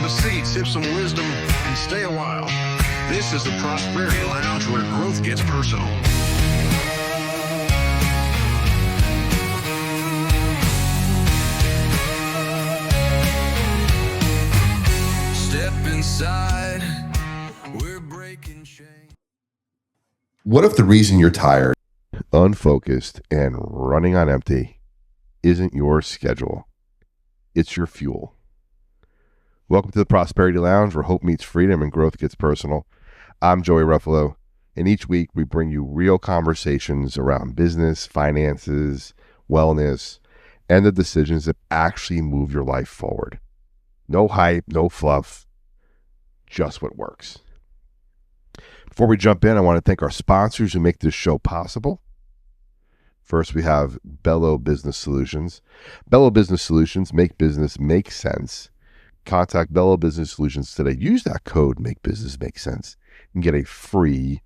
a seat, sip some wisdom, and stay a while. This is the Prosperity Lounge, where growth gets personal. Step inside, we're breaking chains. What if the reason you're tired, unfocused, and running on empty isn't your schedule? It's your fuel. Welcome to the Prosperity Lounge, where hope meets freedom and growth gets personal. I'm Joey Ruffalo, and each week we bring you real conversations around business, finances, wellness, and the decisions that actually move your life forward. No hype, no fluff, just what works. Before we jump in, I want to thank our sponsors who make this show possible. First, we have Bello Business Solutions. Bello Business Solutions make business make sense. Contact Bello Business Solutions today. Use that code, Make Business Make Sense, and get a free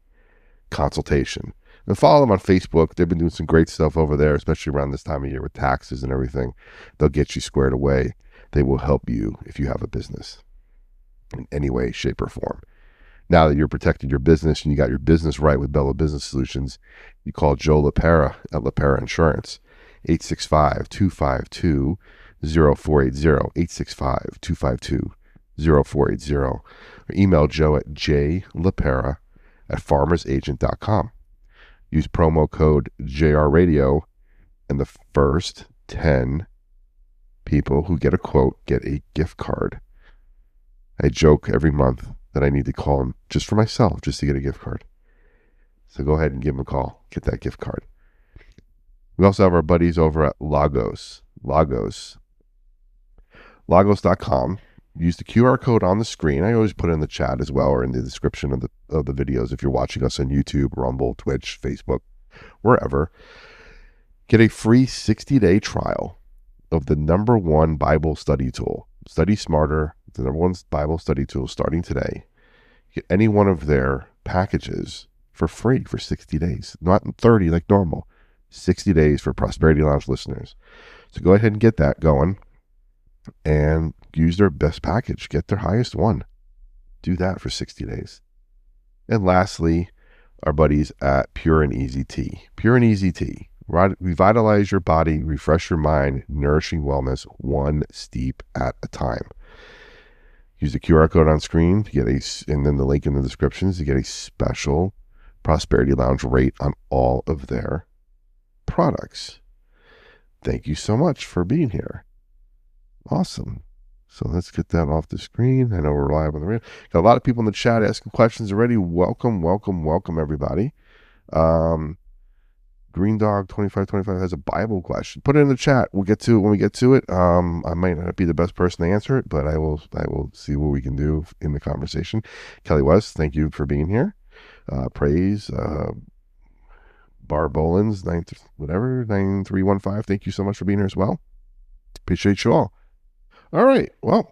consultation. And follow them on Facebook. They've been doing some great stuff over there, especially around this time of year with taxes and everything. They'll get you squared away. They will help you if you have a business in any way, shape, or form. Now that you're protecting your business and you got your business right with Bello Business Solutions, you call Joe LaPera at LaPera Insurance, 865-252-0480, 865-252-0480, or email Joe at jlapera@farmersagent.com. Use promo code JRRadio, and the first 10 people who get a quote get a gift card. I joke every month that I need to call them just for myself, just to get a gift card. So go ahead and give them a call, get that gift card. We also have our buddies over at Lagos.com. Use the QR code on the screen. I always put it in the chat as well, or in the description of the videos if you're watching us on YouTube, Rumble, Twitch, Facebook, wherever. Get a free 60-day trial of the #1 Bible study tool. Study Smarter, the #1 Bible study tool, starting today. Get any one of their packages for free for 60 days. Not 30 like normal. 60 days for Prosperity Lounge listeners. So go ahead and get that going and use their best package. Get their highest one. Do that for 60 days. And lastly, our buddies at Pure and Easy Tea. Pure and Easy Tea. Revitalize your body, refresh your mind, nourishing wellness one steep at a time. Use the QR code on screen to get and then the link in the descriptions to get a special Prosperity Lounge rate on all of their products. Thank you so much for being here. Awesome. So let's get that off the screen. I know we're live on the radio. Got a lot of people in the chat asking questions already. Welcome, everybody. Green Dog 2525 has a Bible question. Put it in the chat. We'll get to it when we get to it. I might not be the best person to answer it, but I will see what we can do in the conversation. Kelly West, thank you for being here. Praise Bar Bolins 9315. Thank you so much for being here as well. Appreciate you all. All right. Well,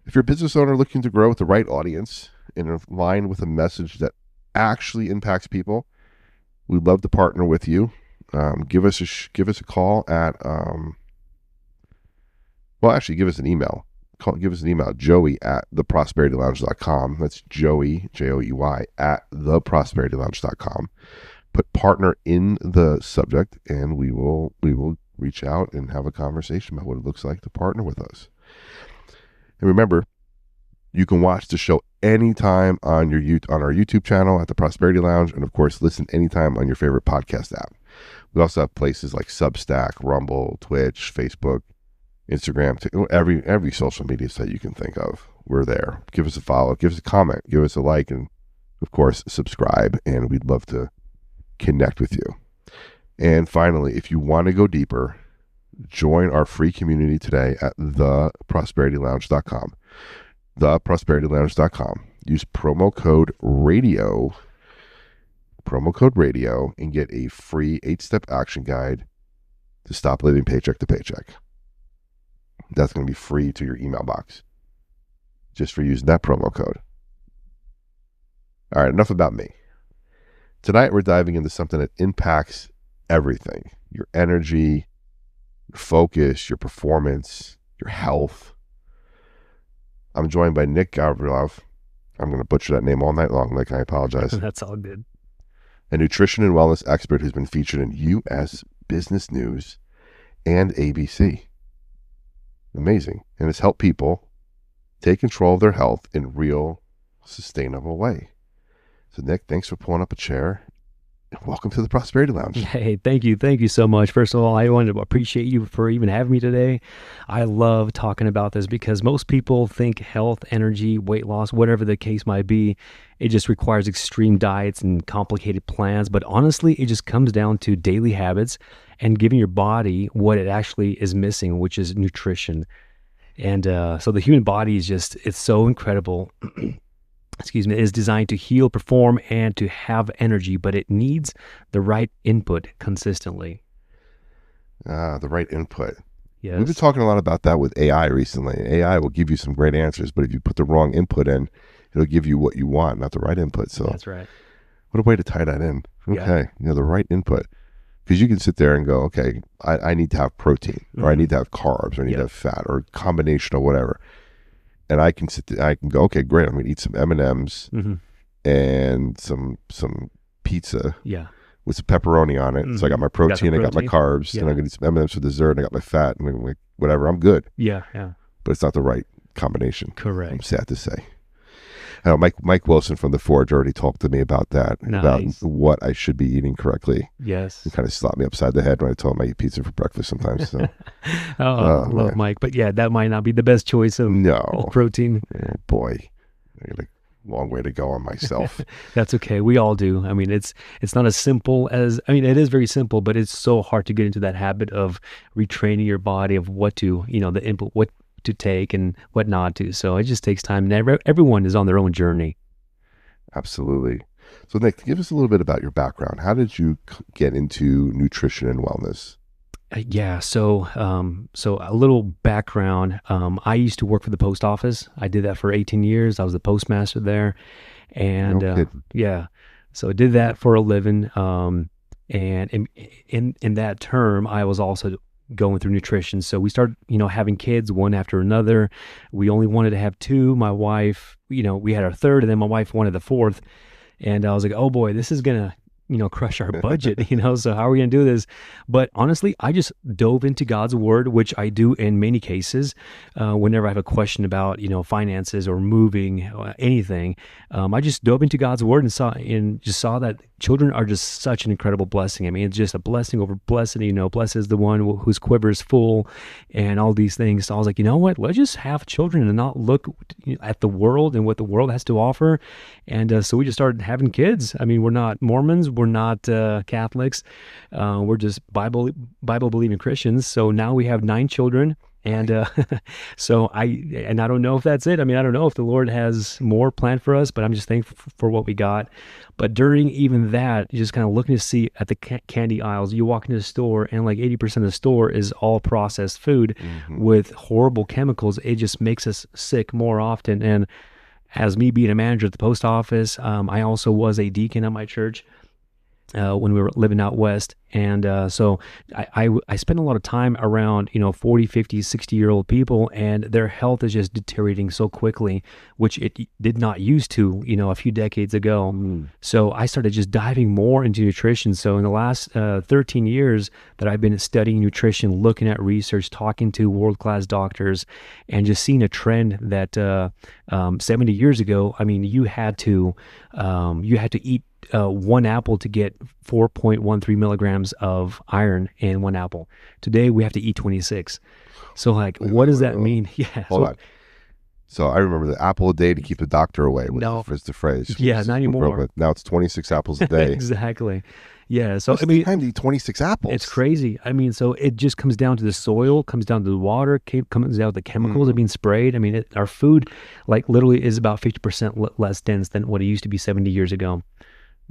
if you're a business owner looking to grow with the right audience and in line with a message that actually impacts people, we'd love to partner with you. Give us a call at give us an email. Give us an email, Joey at theprosperitylounge.com. That's Joey, Joey, at theprosperitylounge.com. Put partner in the subject, and we will reach out and have a conversation about what it looks like to partner with us. And remember, you can watch the show anytime on our YouTube channel at the Prosperity Lounge, and of course, listen anytime on your favorite podcast app. We also have places like Substack, Rumble, Twitch, Facebook, Instagram, every social media site you can think of. We're there. Give us a follow, give us a comment, give us a like, and of course, subscribe. And we'd love to connect with you. And finally, if you want to go deeper, join our free community today at theprosperitylounge.com. Theprosperitylounge.com. Use promo code radio, and get a free 8-step action guide to stop living paycheck to paycheck. That's going to be free to your email box just for using that promo code. All right, enough about me. Tonight, we're diving into something that impacts everything: your energy, your focus, your performance, your health. I'm joined by Nick Gavrilov. I'm going to butcher that name all night long, Nick. I apologize. That's all good. A nutrition and wellness expert who's been featured in U.S. Business News and ABC. Amazing. And has helped people take control of their health in real, sustainable way. So, Nick, thanks for pulling up a chair. Welcome to the Prosperity Lounge. Hey, thank you. Thank you so much. First of all, I wanted to appreciate you for even having me today. I love talking about this because most people think health, energy, weight loss, whatever the case might be, it just requires extreme diets and complicated plans. But honestly, it just comes down to daily habits and giving your body what it actually is missing, which is nutrition. And so the human body is just, it's so incredible. Excuse me, is designed to heal, perform, and to have energy, but it needs the right input consistently. The right input. Yes. We've been talking a lot about that with AI recently. AI will give you some great answers, but if you put the wrong input in, it'll give you what you want, not the right input. So that's right. What a way to tie that in. Okay, the right input. Because you can sit there and go, okay, I need to have protein, or I need to have carbs, or I need to have fat, or a combination of whatever. And I can sit there, I can go, okay, great. I'm going to eat some M&Ms and some pizza with some pepperoni on it. So I got my protein, I got my carbs, and I'm going to eat some M&Ms for dessert, and I got my fat, and like, whatever. I'm good. Yeah. But it's not the right combination. Correct. I'm sad to say. I know Mike Wilson from The Forge already talked to me about that, about what I should be eating correctly. Yes. He kind of slapped me upside the head when I told him I eat pizza for breakfast sometimes. So. Love man. Mike. But yeah, that might not be the best choice of protein. Oh boy. I got a long way to go on myself. That's okay. We all do. I mean, it's not as simple as, I mean, it is very simple, but it's so hard to get into that habit of retraining your body of what to, the input, what to take and what not to. So it just takes time, and everyone is on their own journey. Absolutely. So Nick, give us a little bit about your background. How did you get into nutrition and wellness? So a little background. I used to work for the post office. I did that for 18 years. I was the postmaster there, and so I did that for a living. And in that term, I was also going through nutrition. So we started, having kids one after another. We only wanted to have two. My wife, we had our third, and then my wife wanted the fourth. And I was like, oh boy, this is going to, crush our budget, so how are we going to do this? But honestly, I just dove into God's word, which I do in many cases. Whenever I have a question about, finances or moving, anything, I just dove into God's word and saw that children are just such an incredible blessing. I mean, it's just a blessing over blessing, blessed is the one whose quiver is full and all these things. So I was like, you know what, let's just have children and not look at the world and what the world has to offer. And so we just started having kids. I mean, we're not Mormons, we're not Catholics, we're just Bible believing Christians. So now we have 9 children. And so I don't know if that's it. I mean, I don't know if the Lord has more planned for us, but I'm just thankful for what we got. But during even that, you're just kind of looking to see at the candy aisles. You walk into the store, and like 80% of the store is all processed food with horrible chemicals. It just makes us sick more often. And as me being a manager at the post office, I also was a deacon at my church when we were living out west. And so I spent a lot of time around, 40, 50, 60-year-old people, and their health is just deteriorating so quickly, which it did not used to, a few decades ago. So I started just diving more into nutrition. So in the last 13 years that I've been studying nutrition, looking at research, talking to world-class doctors, and just seeing a trend that 70 years ago, I mean, you had to eat one apple to get 4.13 milligrams of iron in one apple. Today we have to eat 26. So what does that mean? Yeah. Hold on. So I remember the apple a day to keep the doctor away was the phrase. Yeah, not anymore. Now it's 26 apples a day. Exactly. Yeah. So I mean, time to eat 26 apples. It's crazy. I mean, so it just comes down to the soil, comes down to the water, comes down to the chemicals that are being sprayed. I mean, our food literally is about 50% less dense than what it used to be 70 years ago.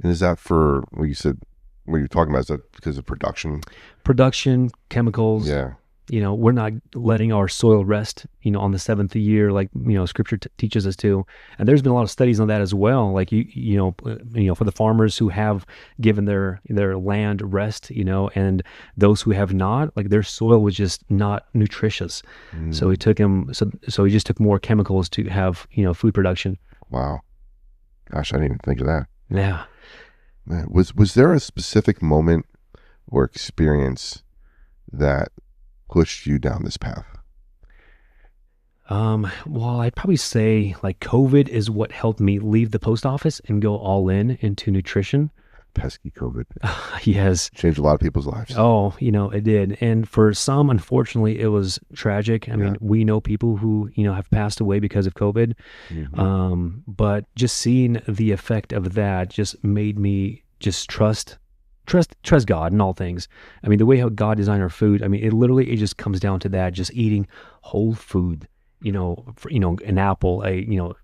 And is that for what you said? What you're talking about, is that because of production? Production, chemicals. Yeah. we're not letting our soil rest, on the seventh year, like, scripture teaches us to. And there's been a lot of studies on that as well. Like, for the farmers who have given their land rest, and those who have not, like, their soil was just not nutritious. So he took so he just took more chemicals to have, food production. Wow. Gosh, I didn't even think of that. Yeah. Man, was there a specific moment or experience that pushed you down this path? Well, I'd probably say like COVID is what helped me leave the post office and go all into nutrition. Pesky COVID. Yes. Changed a lot of people's lives. Oh, it did. And for some, unfortunately, it was tragic. I mean, we know people who, have passed away because of COVID. But just seeing the effect of that just made me just trust God in all things. I mean, the way how God designed our food, I mean, it just comes down to that, just eating whole food. An apple,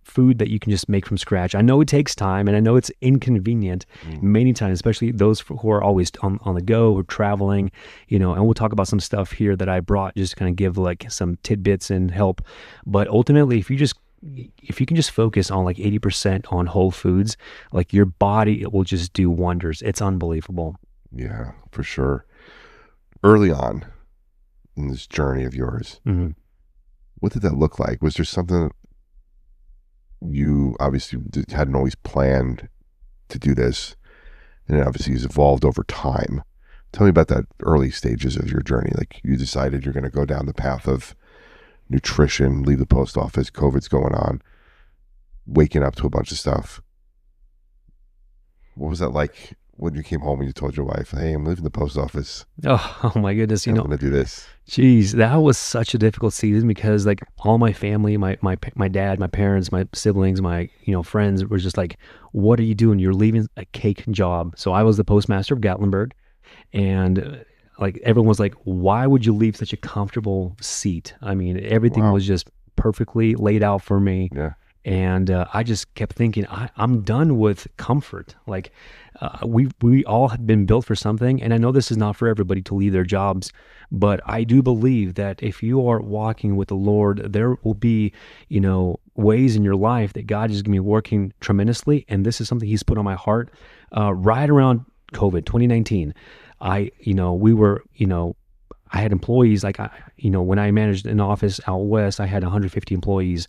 food that you can just make from scratch. I know it takes time, and I know it's inconvenient many times, especially those who are always on the go or traveling, and we'll talk about some stuff here that I brought just to kind of give like some tidbits and help. But ultimately, if you can just focus on like 80% on whole foods, like your body, it will just do wonders. It's unbelievable. Yeah, for sure. Early on in this journey of yours, what did that look like? Was there something you obviously hadn't always planned to do this, and it obviously has evolved over time? Tell me about that early stages of your journey. Like, you decided you're going to go down the path of nutrition, leave the post office, COVID's going on, waking up to a bunch of stuff. What was that like when you came home and you told your wife, "Hey, I'm leaving the post office. Oh my goodness, I'm going to do this"? Geez, that was such a difficult season because like all my family, my dad, my parents, my siblings, my friends were just like, "What are you doing? You're leaving a cake job." So I was the postmaster of Gatlinburg, and like everyone was like, "Why would you leave such a comfortable seat?" I mean, everything was just perfectly laid out for me. Yeah. And I just kept thinking, I'm done with comfort. Like we all have been built for something, and I know this is not for everybody to leave their jobs, but I do believe that if you are walking with the Lord, there will be, ways in your life that God is going to be working tremendously. And this is something He's put on my heart right around COVID 2019. I had employees like when I managed an office out west, I had 150 employees.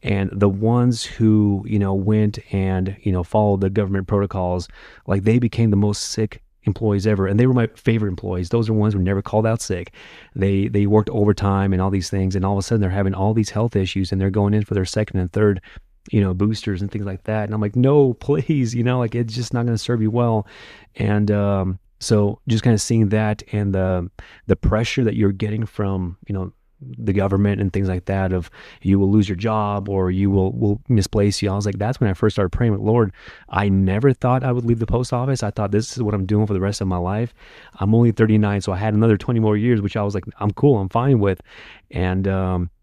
And the ones who, went and, followed the government protocols, like they became the most sick employees ever. And they were my favorite employees. Those are ones who never called out sick. They worked overtime and all these things. And all of a sudden they're having all these health issues and they're going in for their second and third, boosters and things like that. And I'm like, no, please, like it's just not going to serve you well. And, so just kind of seeing that and the pressure that you're getting from, the government and things like that of you will lose your job or you will misplace you. I was like, that's when I first started praying with Lord. I never thought I would leave the post office. I thought this is what I'm doing for the rest of my life. I'm only 39, so I had another 20 more years, which I was like, I'm cool, I'm fine with. And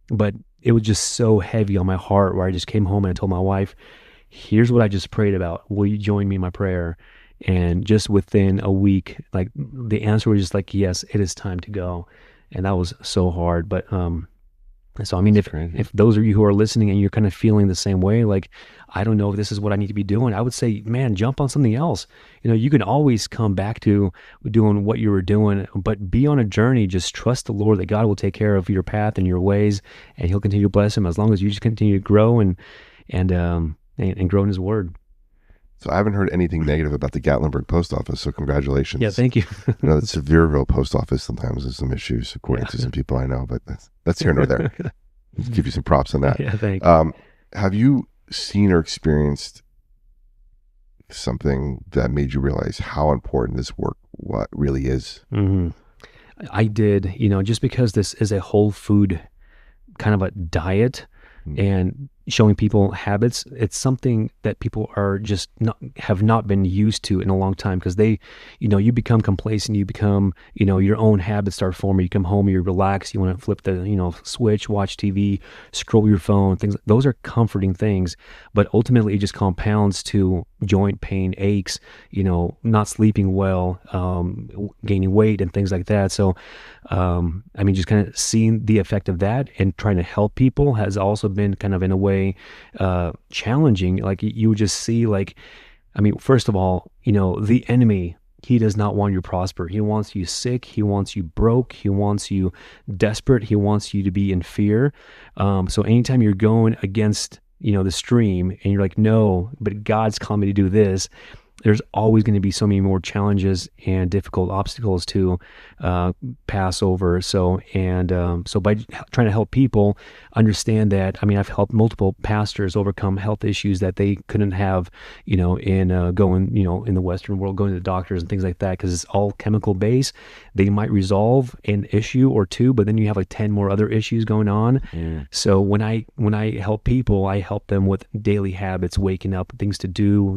but it was just so heavy on my heart where I just came home and I told my wife, here's what I just prayed about. Will you join me in my prayer? And just within a week, like the answer was just like, yes, it is time to go. And that was so hard. But so I mean, if those of you who are listening and you're kind of feeling the same way, like, I don't know if this is what I need to be doing, I would say, man, jump on something else. You can always come back to doing what you were doing, but be on a journey. Just trust the Lord that God will take care of your path and your ways, and He'll continue to bless them as long as you just continue to grow and grow in His Word. So I haven't heard anything negative about the Gatlinburg post office, so congratulations. Yeah, thank you. The Sevierville post office sometimes has some issues, according to some people I know, but that's here nor there. Give you some props on that. Yeah, thanks. Have you seen or experienced something that made you realize how important this work really is? Mm-hmm. I did, just because this is a whole food kind of a diet, and showing people habits. It's something that people are just have not been used to in a long time, because they, you become complacent, you become, your own habits start forming. You come home, you relax, you want to flip the, switch, watch TV, scroll your phone, things. Those are comforting things, but ultimately it just compounds to joint pain, aches, not sleeping well, gaining weight and things like that. So, just kind of seeing the effect of that and trying to help people has also been kind of, in a way, challenging. Like, you would just see, like, first of all, the enemy, he does not want you to prosper. He wants you sick. He wants you broke. He wants you desperate. He wants you to be in fear. So anytime you're going against, the stream, and you're like, no, but God's calling me to do this, there's always going to be so many more challenges and difficult obstacles to pass over. So by trying to help people understand that, I've helped multiple pastors overcome health issues that they couldn't have, in going, in the Western world, going to the doctors and things like that, because it's all chemical based. They might resolve an issue or two, but then you have like 10 more other issues going on. So when I help people, I help them with daily habits, waking up, things to do,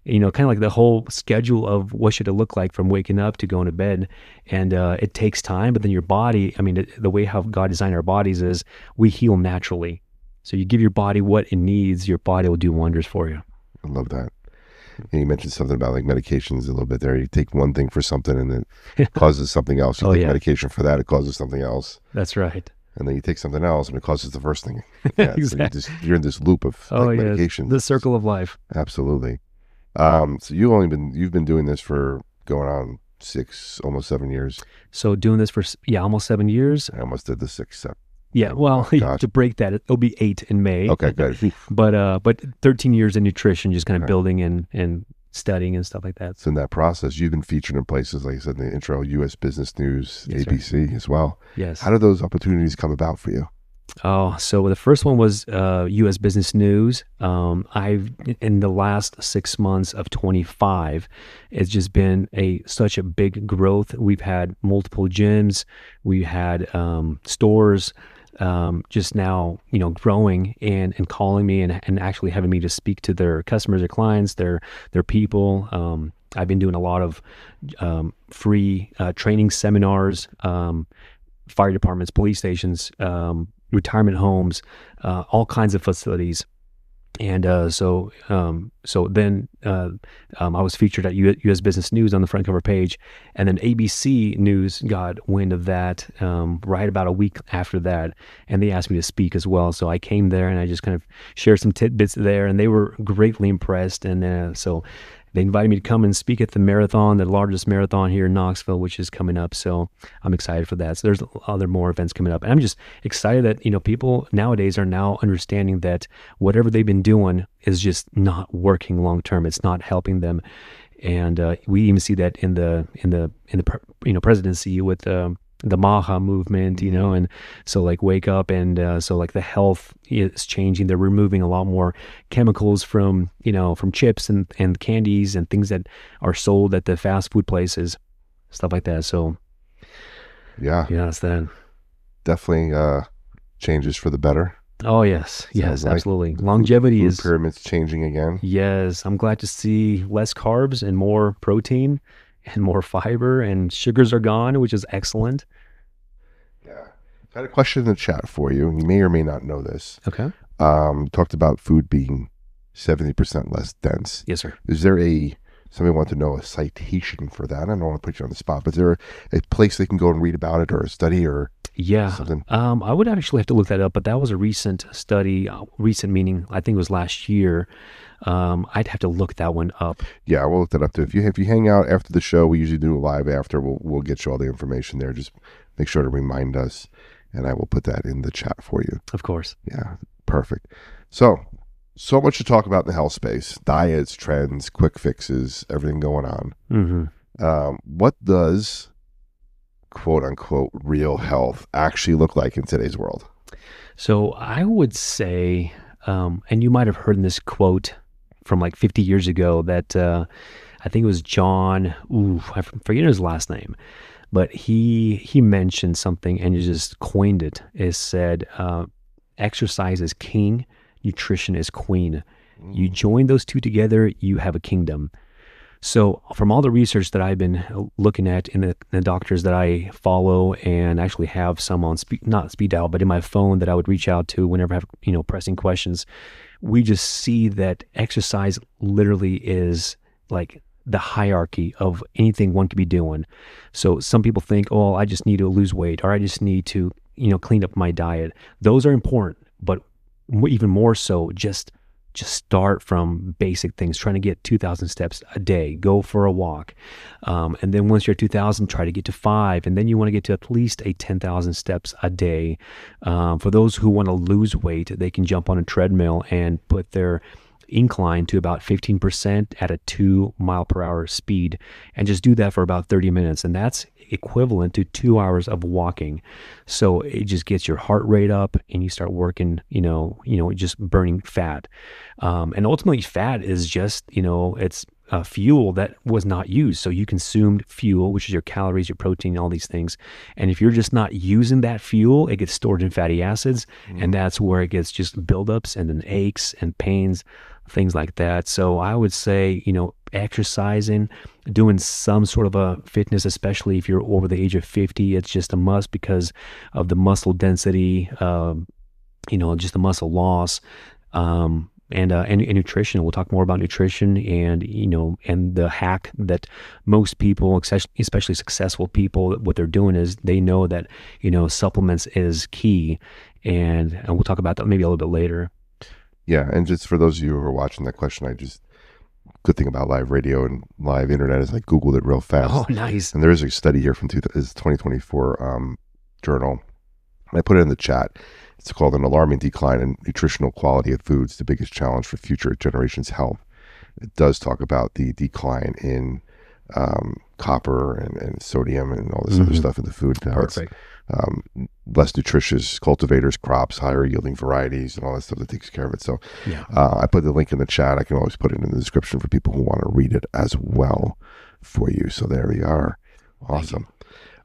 kind of like the whole schedule of what should it look like from waking up to going to bed. And it takes time, but then your body, the way how God designed our bodies is we heal naturally. So you give your body what it needs, your body will do wonders for you. I love that. And you mentioned something about like medications a little bit there. You take one thing for something and it causes something else. You take medication for that, it causes something else. That's right. And then you take something else and it causes the first thing. Yeah, exactly. So you're in this loop of medication. The circle of life. Absolutely. So you've been doing this for going on 6, almost 7 years. So doing this for almost 7 years. I almost did the 6, 7. Yeah, well, to break that, it'll be 8 in May. Okay, good. but 13 years in nutrition, just kind of building and studying and stuff like that. So in that process, you've been featured in places, like you said in the intro, U.S. Business News, yes, ABC sir. As well. Yes. How did those opportunities come about for you? Oh, so the first one was U.S. Business News. I've, in the last 6 months of 25, it's just been such a big growth. We've had multiple gyms, we had stores, just now, growing and calling me and actually having me to speak to their customers, their clients, their people. I've been doing a lot of free training seminars, fire departments, police stations, retirement homes, all kinds of facilities. And so then I was featured at U.S. Business News on the front cover page, and then ABC News got wind of that right about a week after that, and they asked me to speak as well. So I came there and I just kind of shared some tidbits there, and they were greatly impressed. And so they invited me to come and speak at the marathon, the largest marathon here in Knoxville, which is coming up. So I'm excited for that. So there's other more events coming up. And I'm just excited that, people nowadays are now understanding that whatever they've been doing is just not working long term. It's not helping them. And we even see that in the presidency with the MAHA movement, and so like wake up, and so like the health is changing. They're removing a lot more chemicals from chips and candies and things that are sold at the fast food places, stuff like that. So yeah, it's that. Definitely changes for the better. Oh yes, Sounds absolutely. Like Longevity food is pyramid's changing again. Yes, I'm glad to see less carbs and more protein and more fiber, and sugars are gone, which is excellent. Yeah. I had a question in the chat for you. You may or may not know this. Okay. Talked about food being 70% less dense. Yes, sir. Is there somebody want to know a citation for that? I don't want to put you on the spot, but is there a place they can go and read about it, or a study, or something? I would actually have to look that up, but that was a recent study, recent meaning I think it was last year. I'd have to look that one up. Yeah, we'll look that up too. If you hang out after the show, we usually do a live after. We'll get you all the information there. Just make sure to remind us, and I will put that in the chat for you. Of course. Yeah, perfect. So much to talk about in the health space: diets, trends, quick fixes, everything going on. Mm-hmm. What does "quote unquote" real health actually look like in today's world? So I would say, and you might have heard this quote from like 50 years ago that I think it was John, I forget his last name, but he mentioned something and he just coined it. It said, exercise is king, nutrition is queen. You join those two together, you have a kingdom. So from all the research that I've been looking at in the doctors that I follow, and actually have some on not speed dial, but in my phone that I would reach out to whenever I have, pressing questions, we just see that exercise literally is like the hierarchy of anything one could be doing. So some people think, oh, I just need to lose weight, or I just need to, clean up my diet. Those are important, but even more so, just start from basic things, trying to get 2,000 steps a day, go for a walk. And then once you're at 2,000, try to get to 5. And then you want to get to at least 10,000 steps a day. For those who want to lose weight, they can jump on a treadmill and put their incline to about 15% at a 2 mile per hour speed, and just do that for about 30 minutes. And that's equivalent to 2 hours of walking. So it just gets your heart rate up, and you start working, just burning fat. And ultimately fat is just, it's fuel that was not used. So you consumed fuel, which is your calories, your protein, all these things. And if you're just not using that fuel, it gets stored in fatty acids. And that's where it gets just buildups and then aches and pains, things like that. So I would say, exercising, doing some sort of a fitness, especially if you're over the age of 50, it's just a must because of the muscle density, just the muscle loss, and nutrition. We'll talk more about nutrition and the hack that most people, especially successful people, what they're doing is they know that, supplements is key. And we'll talk about that maybe a little bit later. Yeah. And just for those of you who are watching that question, good thing about live radio and live internet is I Googled it real fast. Oh, nice. And there is a study here from 2024 journal. I put it in the chat. It's called An Alarming Decline in Nutritional Quality of Foods, the Biggest Challenge for Future Generations' Health. It does talk about the decline in copper and sodium and all this other stuff in the food. Perfect. Less nutritious cultivators, crops, higher yielding varieties, and all that stuff that takes care of it. So yeah. I put the link in the chat. I can always put it in the description for people who want to read it as well for you. So there we are. Awesome.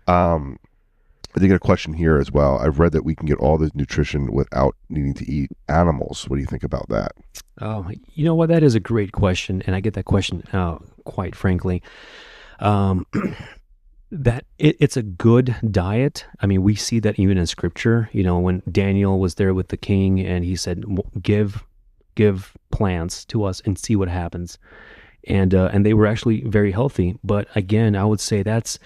I did get a question here as well. I've read that we can get all this nutrition without needing to eat animals. What do you think about that? Oh, you know what? That is a great question. And I get that question, quite frankly. That it's a good diet. I mean, we see that even in scripture, when Daniel was there with the king and he said, give plants to us and see what happens. And they were actually very healthy. But again, I would say that's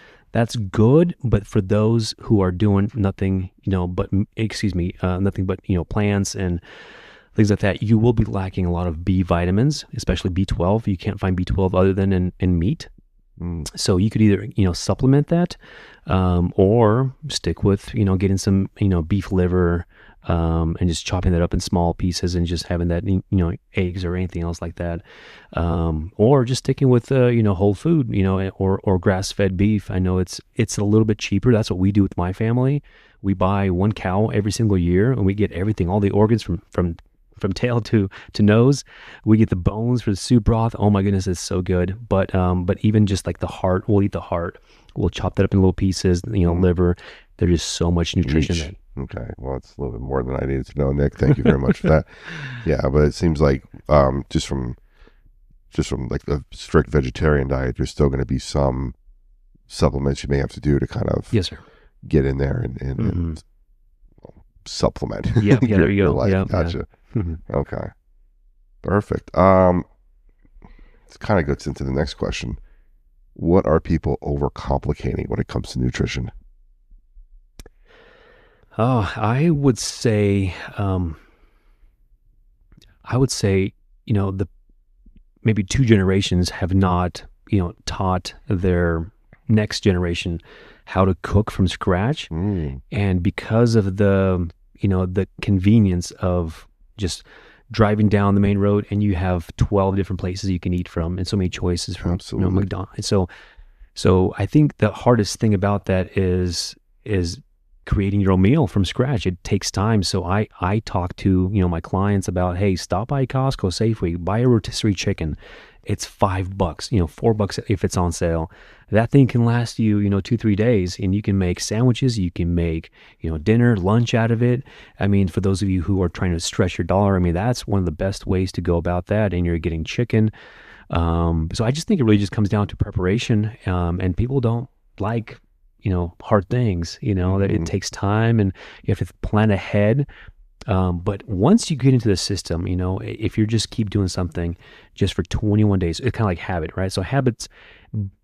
good. But for those who are doing nothing, nothing but, plants and things like that, you will be lacking a lot of B vitamins, especially B12. You can't find B12 other than in meat. So you could either, supplement that, or stick with, getting some, beef liver, and just chopping that up in small pieces and just having that, eggs or anything else like that. Or just sticking with, whole food, or grass-fed beef. I know it's a little bit cheaper. That's what we do with my family. We buy one cow every single year, and we get everything, all the organs from tail to nose. We get the bones for the soup broth. Oh my goodness, it's so good. But even just like the heart, we'll eat the heart. We'll chop that up in little pieces, liver. There's just so much nutrition in it. Okay. Well, it's a little bit more than I needed to know, Nick. Thank you very much for that. Yeah, but it seems like just from like the strict vegetarian diet, there's still going to be some supplements you may have to do to kind of yes, sir, get in there and supplement. Yeah, there you go. Yeah, gotcha. Yeah. Okay, perfect. This kind of gets into the next question. What are people overcomplicating when it comes to nutrition? Oh, I would say, the maybe 2 generations have not, taught their next generation how to cook from scratch. And because of the convenience of just driving down the main road and you have 12 different places you can eat from and so many choices from McDonald's. So I think the hardest thing about that is creating your own meal from scratch. It takes time. So I talk to, my clients about, hey, stop by Costco, Safeway, buy a rotisserie chicken. It's $5, $4 if it's on sale. That thing can last you, 2-3 days, and you can make sandwiches. You can make, dinner, lunch out of it. I mean, for those of you who are trying to stretch your dollar, I mean, that's one of the best ways to go about that. And you're getting chicken. So I just think it really just comes down to preparation. And people don't like, hard things, that it takes time and you have to plan ahead. But once you get into the system, if you just keep doing something just for 21 days, it's kind of like habit, right? So habits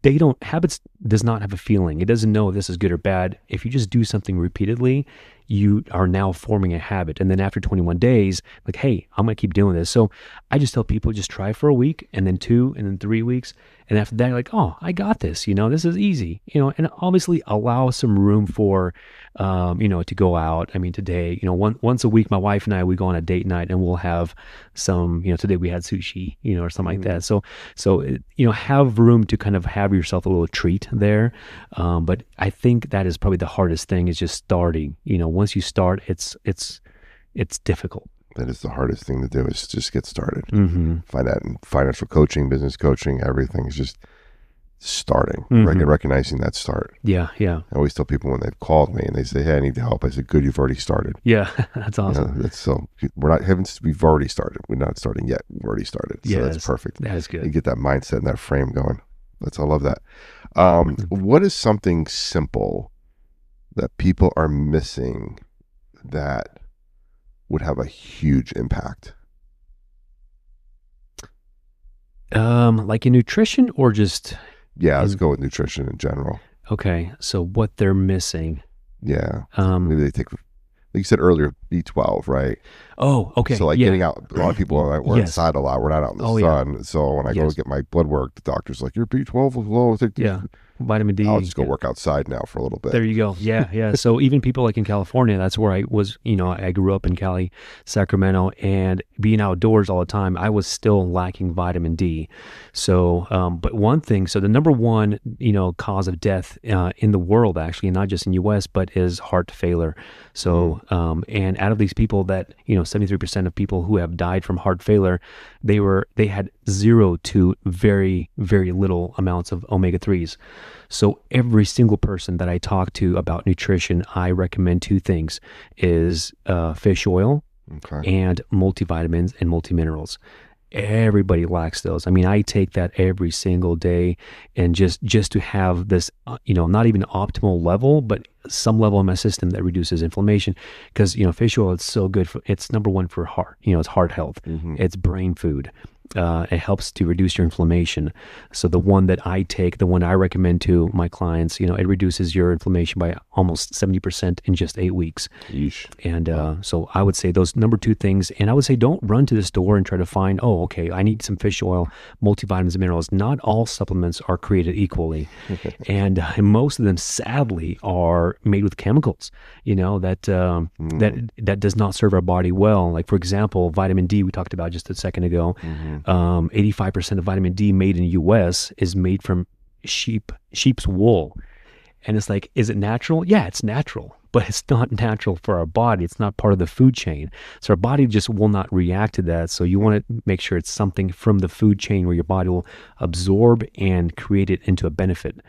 does not have a feeling. It doesn't know if this is good or bad. If you just do something repeatedly, you are now forming a habit. And then after 21 days, like, hey, I'm going to keep doing this. So I just tell people just try for a week and then 2 and then 3 weeks. And after that, you're like, oh, I got this, this is easy, and obviously allow some room for, to go out. I mean, today, once a week, my wife and I, we go on a date night and we'll have some, today we had sushi, or something like that. So, have room to kind of have yourself a little treat there. But I think that is probably the hardest thing is just starting, once you start, it's difficult. That is the hardest thing to do is just get started. Find that in financial coaching, business coaching, everything is just starting, recognizing that start. Yeah. I always tell people when they've called me and they say, hey, I need help. I said, good, you've already started. Yeah, that's awesome. We've already started. We're not starting yet. We've already started. So that's perfect. That is good. You get that mindset and that frame going. I love that. What is something simple that people are missing that would have a huge impact? Like in nutrition or just... Yeah, let's go with nutrition in general. Okay, so what they're missing. Yeah. Maybe they take, like you said earlier, B12, right? Oh, okay. So getting out, a lot of people are we're inside a lot. We're not out in the sun. Yeah. So when I go to get my blood work, the doctor's like, your B12 is low. Vitamin D. I'll just go work outside now for a little bit. There you go. Yeah. So even people like in California, that's where I was, I grew up in Cali, Sacramento, and being outdoors all the time, I was still lacking vitamin D. So, but one thing, so the number one, cause of death in the world, actually, not just in US, but is heart failure. So, and out of these people that, 73% of people who have died from heart failure, they had 0 to very, very little amounts of omega-3s. So every single person that I talk to about nutrition, I recommend 2 things, is fish oil and multivitamins and multiminerals. Everybody lacks those. I mean, I take that every single day, and just to have this, not even optimal level, but some level in my system that reduces inflammation. Because fish oil is so good it's number one for heart. It's heart health. It's brain food. It helps to reduce your inflammation. So the one that I take, the one I recommend to my clients, it reduces your inflammation by almost 70% in just 8 weeks. Yeesh. And so I would say those number 2 things. And I would say don't run to the store and try to find, okay, I need some fish oil, multivitamins and minerals. Not all supplements are created equally. And most of them, sadly, are made with chemicals, that does not serve our body well. Like, for example, vitamin D, we talked about just a second ago. 85% of vitamin D made in the U.S. is made from sheep's wool. And it's like, is it natural? Yeah, it's natural, but it's not natural for our body. It's not part of the food chain. So our body just will not react to that. So you want to make sure it's something from the food chain where your body will absorb and create it into a benefit.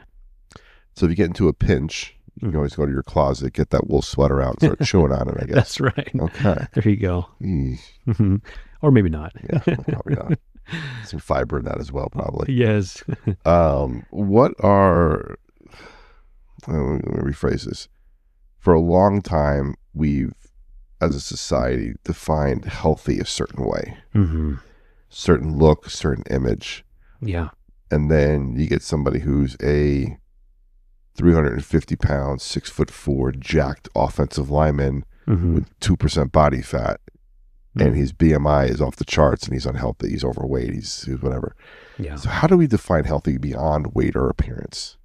So if you get into a pinch, you can always go to your closet, get that wool sweater out and start chewing on it, I guess. That's right. Okay. There you go. Or maybe not. Yeah, probably not. Some fiber in that as well, probably. Yes. What are, let me rephrase this. For a long time, we've, as a society, defined healthy a certain way. Certain look, certain image. Yeah. And then you get somebody who's a 350 pounds, 6'4", jacked offensive lineman with 2% body fat. And his BMI is off the charts and he's unhealthy. He's overweight. He's whatever. Yeah. So how do we define healthy beyond weight or appearance?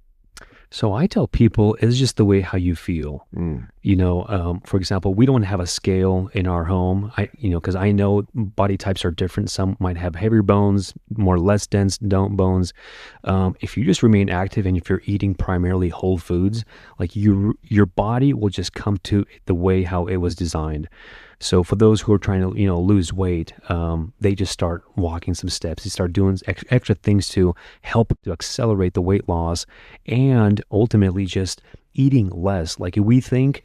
So I tell people it's just the way how you feel. For example, we don't have a scale in our home. Because I know body types are different. Some might have heavier bones, more less dense bones. If you just remain active and if you're eating primarily whole foods, like your body will just come to the way how it was designed. So for those who are trying to, lose weight, they just start walking some steps. They start doing extra things to help to accelerate the weight loss, and ultimately just eating less. Like we think,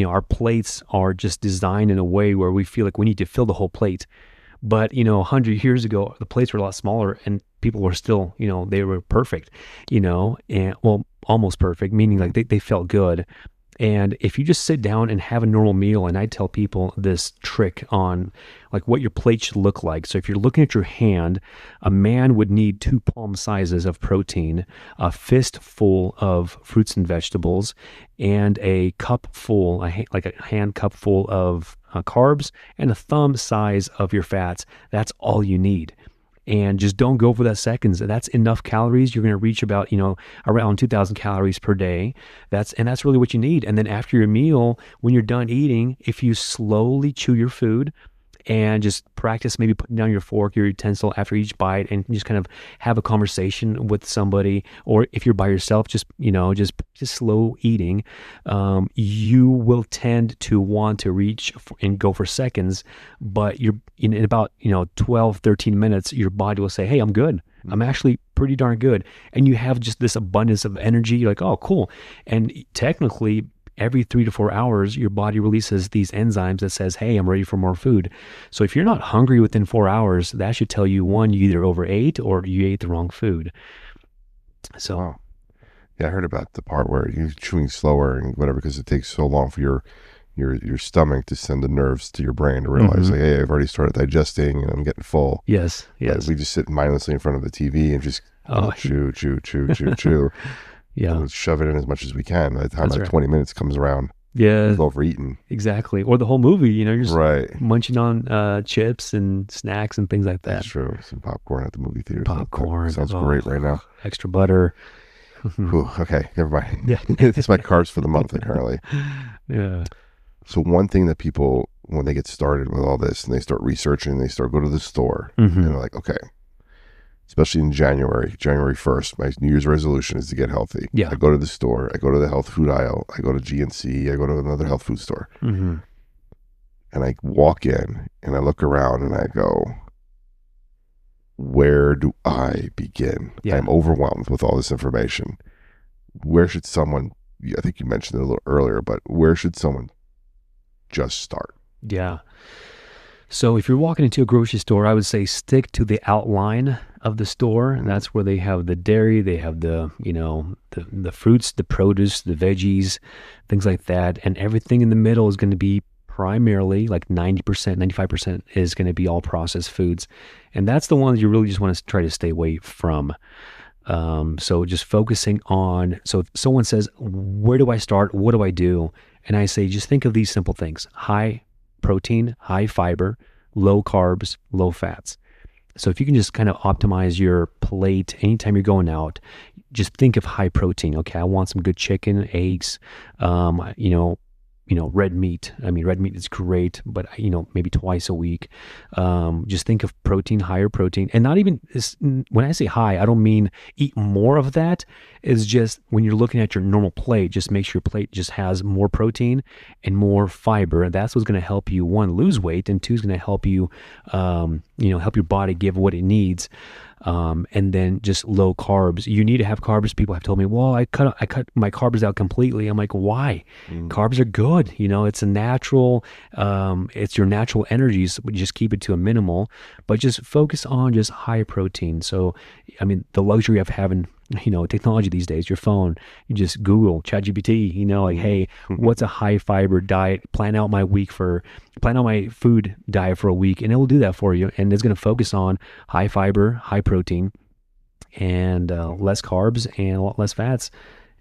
our plates are just designed in a way where we feel like we need to fill the whole plate. But, 100 years ago, the plates were a lot smaller and people were still, they were perfect, and well, almost perfect, meaning like they felt good. And if you just sit down and have a normal meal, and I tell people this trick on like what your plate should look like. So if you're looking at your hand, a man would need 2 palm sizes of protein, a fist full of fruits and vegetables, and a cup full, like a hand cup full of carbs, and a thumb size of your fats. That's all you need. And just don't go for that seconds. That's enough calories. You're going to reach about, around 2,000 calories per day. That's really what you need. And then after your meal, when you're done eating, if you slowly chew your food and just practice maybe putting down your fork, your utensil after each bite, and just kind of have a conversation with somebody, or if you're by yourself, just slow eating, you will tend to want to reach and go for seconds, but you're in about 12, 13 minutes, your body will say, hey, I'm good. I'm actually pretty darn good. And you have just this abundance of energy. You're like, oh, cool. And technically, every 3 to 4 hours, your body releases these enzymes that says, hey, I'm ready for more food. So if you're not hungry within 4 hours, that should tell you, one, you either overate or you ate the wrong food. So, wow. Yeah, I heard about the part where you're chewing slower and whatever, because it takes so long for your stomach to send the nerves to your brain to realize, like, hey, I've already started digesting and I'm getting full. Yes. But we just sit mindlessly in front of the TV and just chew. Yeah. Shove it in as much as we can. By the time 20 minutes comes around, yeah, we've overeaten. Exactly. Or the whole movie, you're just right. munching on chips and snacks and things like that. That's true. Some popcorn at the movie theater. Popcorn. Sounds great right now. Extra butter. Ooh, okay, never mind. Yeah. It's my carbs for the month, apparently. Yeah. So one thing that people, when they get started with all this and they start researching, they start going to the store, and they're like, okay, especially in January 1st, my New Year's resolution is to get healthy. Yeah. I go to the store, I go to the health food aisle, I go to GNC, I go to another health food store. And I walk in and I look around and I go, where do I begin? Yeah. I'm overwhelmed with all this information. Where should someone, I think you mentioned it a little earlier, but where should someone just start? Yeah. So if you're walking into a grocery store, I would say stick to the outline of the store. And that's where they have the dairy, they have the fruits, the produce, the veggies, things like that. And everything in the middle is going to be primarily like 90%, 95% is going to be all processed foods. And that's the ones you really just want to try to stay away from. So just focusing on, so if someone says, where do I start? What do I do? And I say, just think of these simple things: high protein, high fiber, low carbs, low fats. So if you can just kind of optimize your plate anytime you're going out, just think of high protein. Okay, I want some good chicken, eggs, red meat. I mean, red meat is great, but maybe twice a week. Just think of protein, higher protein, and not even when I say high, I don't mean eat more of that. It's just when you're looking at your normal plate, just make sure your plate just has more protein and more fiber. That's what's going to help you, one, lose weight, and two, is going to help you, help your body give what it needs. And then just low carbs. You need to have carbs. People have told me, well, I cut my carbs out completely. I'm like, why? Carbs are good. It's a natural, it's your natural energies. But just keep it to a minimal, but just focus on just high protein. So, I mean, the luxury of having, technology these days, your phone, you just Google ChatGPT, like, hey, what's a high fiber diet? Plan out my food diet for a week, and it will do that for you. And it's going to focus on high fiber, high protein, and less carbs and a lot less fats.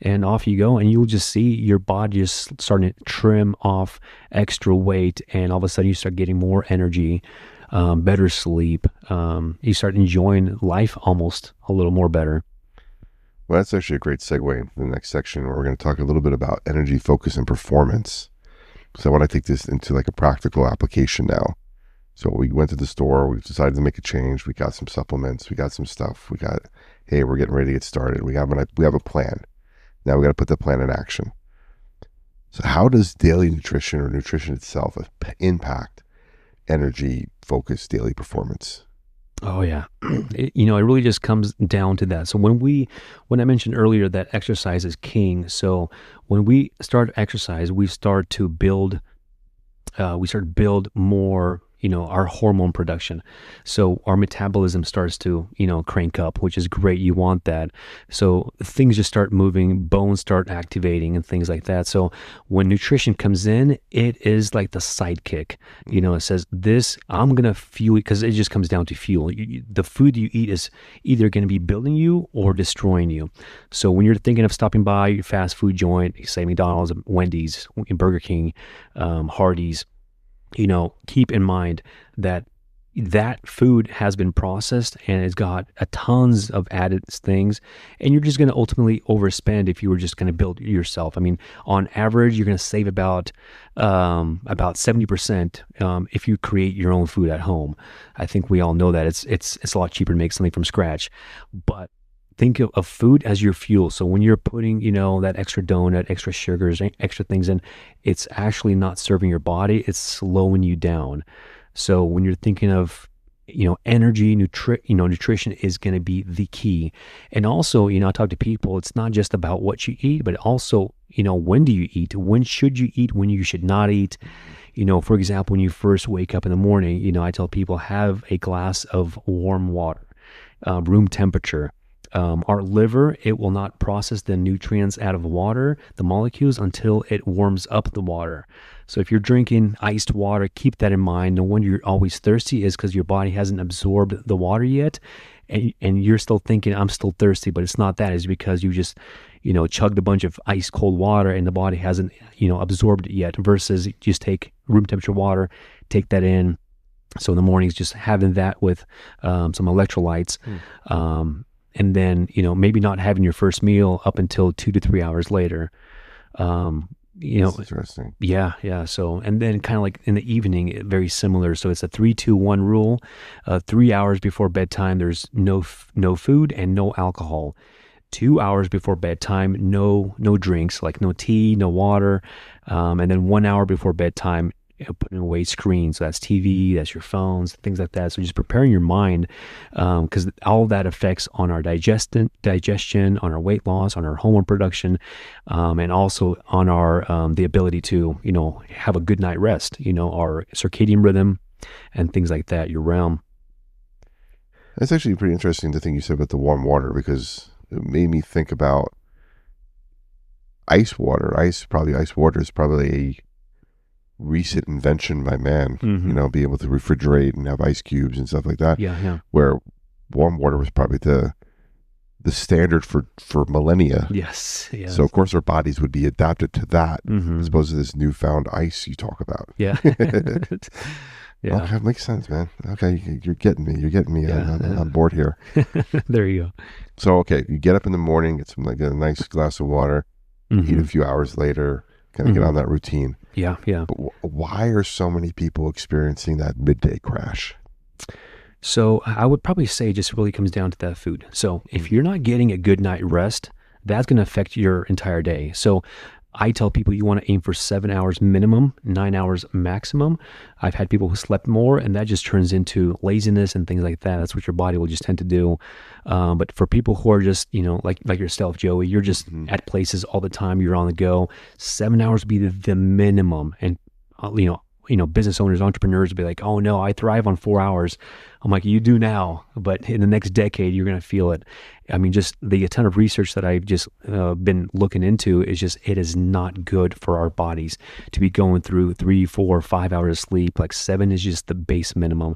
And off you go, and you'll just see your body just starting to trim off extra weight, and all of a sudden you start getting more energy, better sleep. You start enjoying life almost a little more better. Well, that's actually a great segue into the next section where we're going to talk a little bit about energy, focus, and performance. So I want to take this into like a practical application now. So we went to the store, we decided to make a change. We got some supplements, we got some stuff. Hey, we're getting ready to get started. We have a plan. Now we got to put the plan in action. So how does daily nutrition or nutrition itself impact energy, focus, daily performance? Oh yeah. It really just comes down to that. So when I mentioned earlier that exercise is king. So when we start exercise, we start to build more, our hormone production. So our metabolism starts to, crank up, which is great. You want that. So things just start moving, bones start activating and things like that. So when nutrition comes in, it is like the sidekick. It says this, I'm going to fuel it, because it just comes down to fuel. The food you eat is either going to be building you or destroying you. So when you're thinking of stopping by your fast food joint, say McDonald's, Wendy's, Burger King, Hardee's, keep in mind that food has been processed and it's got tons of added things, and you're just going to ultimately overspend if you were just going to build it yourself. I mean, on average, you're going to save about 70% if you create your own food at home. I think we all know that it's a lot cheaper to make something from scratch, but think of food as your fuel. So when you're putting, that extra donut, extra sugars, extra things in, it's actually not serving your body. It's slowing you down. So when you're thinking of, energy, nutrition is going to be the key. And also, I talk to people, it's not just about what you eat, but also, when do you eat? When should you eat? When you should not eat? For example, when you first wake up in the morning, I tell people have a glass of warm water, room temperature. Our liver, it will not process the nutrients out of water, the molecules, until it warms up the water. So if you're drinking iced water, keep that in mind. No wonder you're always thirsty is because your body hasn't absorbed the water yet. And you're still thinking, I'm still thirsty, but it's not that. It's because you just, chugged a bunch of ice cold water and the body hasn't, absorbed it yet, versus just take room temperature water, take that in. So in the mornings, just having that with some electrolytes. And then, maybe not having your first meal up until 2 to 3 hours later. That's interesting. Yeah. So, and then kind of like in the evening, very similar. So it's a 3-2-1 rule. 3 hours before bedtime, there's no food and no alcohol. 2 hours before bedtime, no drinks, like no tea, no water. And then 1 hour before bedtime, putting away screens. So that's TV, that's your phones, things like that. So just preparing your mind, because all of that affects on our digestion, on our weight loss, on our hormone production, and also on our the ability to have a good night rest. Our circadian rhythm and things like that. Your realm. That's actually pretty interesting, the thing you said about the warm water, because it made me think about ice water. Ice water is probably a recent invention by man, be able to refrigerate and have ice cubes and stuff like that. Yeah. Where warm water was probably the standard for millennia. Yes. So of course our bodies would be adapted to that, as opposed to this newfound ice you talk about. Yeah. Yeah. Okay, makes sense, man. Okay, you're getting me. Yeah. I'm on board here. There you go. So okay, you get up in the morning, get a nice glass of water, eat a few hours later, kind of get on that routine. Yeah. But why are so many people experiencing that midday crash? So I would probably say it just really comes down to that food. So if you're not getting a good night rest, that's going to affect your entire day. So I tell people you want to aim for 7 hours minimum, 9 hours maximum. I've had people who slept more, and that just turns into laziness and things like that. That's what your body will just tend to do. But for people who are just, like yourself, Joey, you're just at places all the time. You're on the go. 7 hours would be the minimum. And, business owners, entrepreneurs would be like, oh no, I thrive on 4 hours. I'm like, you do now, but in the next decade, you're going to feel it. I mean, just the ton of research that I've just been looking into is just, it is not good for our bodies to be going through 3, 4, 5 hours of sleep. Like 7 is just the base minimum.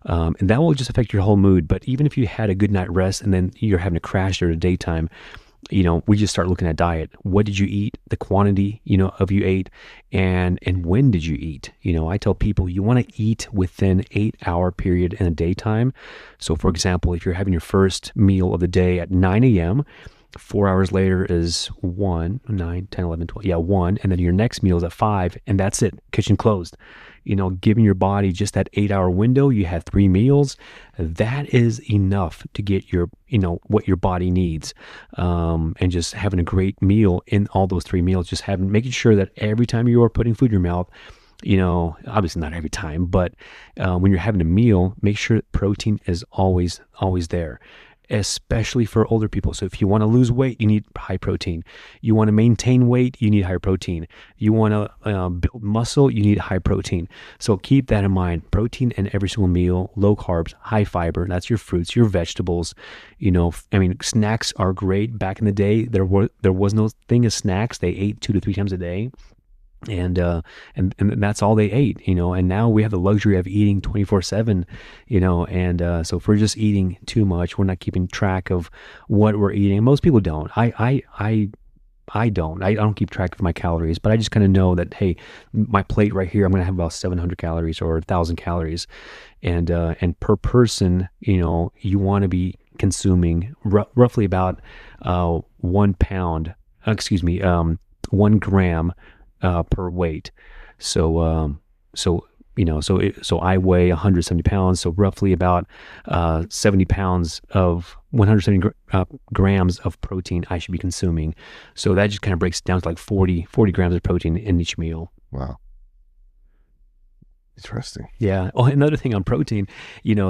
And that will just affect your whole mood. But even if you had a good night rest and then you're having to crash during the daytime, we just start looking at diet. What did you eat? The quantity, of you ate, and when did you eat? I tell people you want to eat within 8-hour period in the daytime. So for example, if you're having your first meal of the day at 9 a.m., 4 hours later is 1, 9, 10, 11, 12. Yeah, 1. And then your next meal is at 5, and that's it. Kitchen closed. Giving your body just that 8-hour window, you had 3 meals. That is enough to get your, what your body needs. And just having a great meal in all those 3 meals, just making sure that every time you are putting food in your mouth, obviously not every time, but when you're having a meal, make sure that protein is always there, especially for older people. So if you want to lose weight, you need high protein. You want to maintain weight, you need high protein. You want to build muscle, you need high protein. So keep that in mind. Protein in every single meal, low carbs, high fiber. That's your fruits, your vegetables. Snacks are great. Back in the day, there was no thing as snacks. They ate 2 to 3 times a day. And that's all they ate, and now we have the luxury of eating 24/7, and so if we're just eating too much, we're not keeping track of what we're eating. Most people don't. I don't keep track of my calories, but I just kind of know that, hey, my plate right here, I'm going to have about 700 calories or 1,000 calories. And per person, you want to be consuming roughly about 1 pound, 1 gram per weight. So I weigh 170 pounds. So roughly about 70 pounds of 170 grams of protein I should be consuming. So that just kind of breaks down to like 40 grams of protein in each meal. Wow. Interesting. Yeah. Oh, another thing on protein,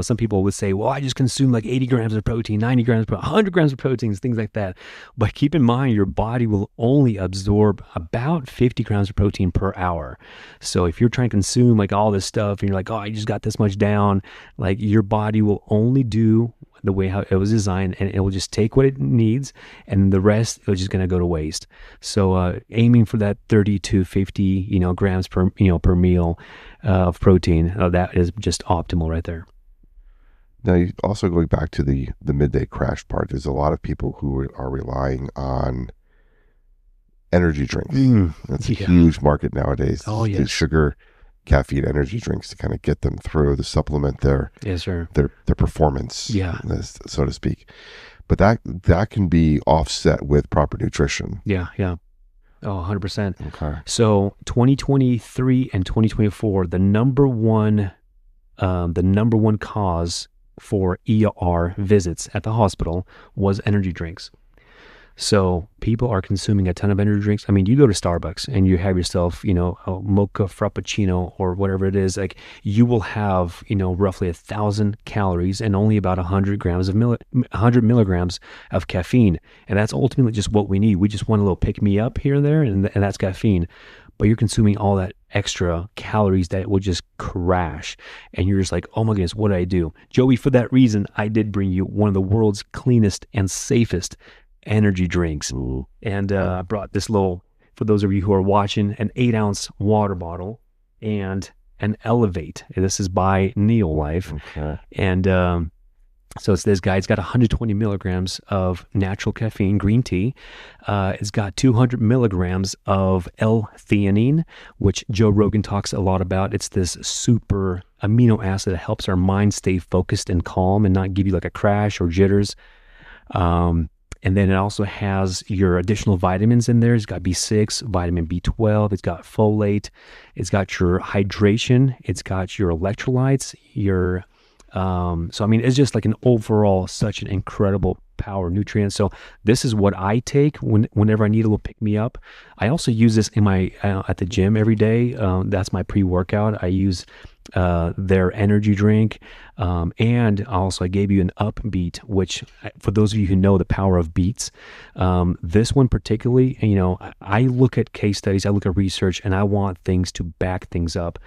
some people would say, well, I just consume like 80 grams of protein, 90 grams of protein, 100 grams of proteins, things like that. But keep in mind, your body will only absorb about 50 grams of protein per hour. So if you're trying to consume like all this stuff and you're like, oh, I just got this much down, like your body will only do the way how it was designed, and it will just take what it needs, and the rest is just going to go to waste. So aiming for that 30 to 50 grams per meal of protein, that is just optimal right there. Now, also going back to the midday crash part, there's a lot of people who are relying on energy drinks. That's a huge market nowadays. Oh, yes. The sugar, caffeine energy drinks to kind of get them through, to supplement their performance, so to speak. But that can be offset with proper nutrition. Yeah. Oh, 100%. Okay. So 2023 and 2024, the number one cause for ER visits at the hospital was energy drinks. So people are consuming a ton of energy drinks. I mean, you go to Starbucks and you have yourself, a mocha frappuccino or whatever it is. Like, you will have, roughly 1,000 calories and only about 100 milligrams of caffeine. And that's ultimately just what we need. We just want a little pick me up here and there, and that's caffeine. But you're consuming all that extra calories that will just crash. And you're just like, oh my goodness, what did I do? Joey, for that reason, I did bring you one of the world's cleanest and safest energy drinks. Ooh. And I brought this little, for those of you who are watching, an 8-ounce water bottle and an Elevate. This is by Neolife. Okay. And so it's this guy. It's got 120 milligrams of natural caffeine, green tea. It's got 200 milligrams of L-theanine, which Joe Rogan talks a lot about. It's this super amino acid that helps our mind stay focused and calm and not give you like a crash or jitters. And then it also has your additional vitamins in there. It's got B6, vitamin B12. It's got folate. It's got your hydration. It's got your electrolytes. So I mean, it's just like an overall such an incredible power nutrient. So this is what I take whenever I need a little pick me up. I also use this in my at the gym every day. That's my pre-workout. I use their energy drink, and also I gave you an Upbeat, which for those of you who know the power of beats, this one particularly, I look at case studies, I look at research, and I want things to back things up.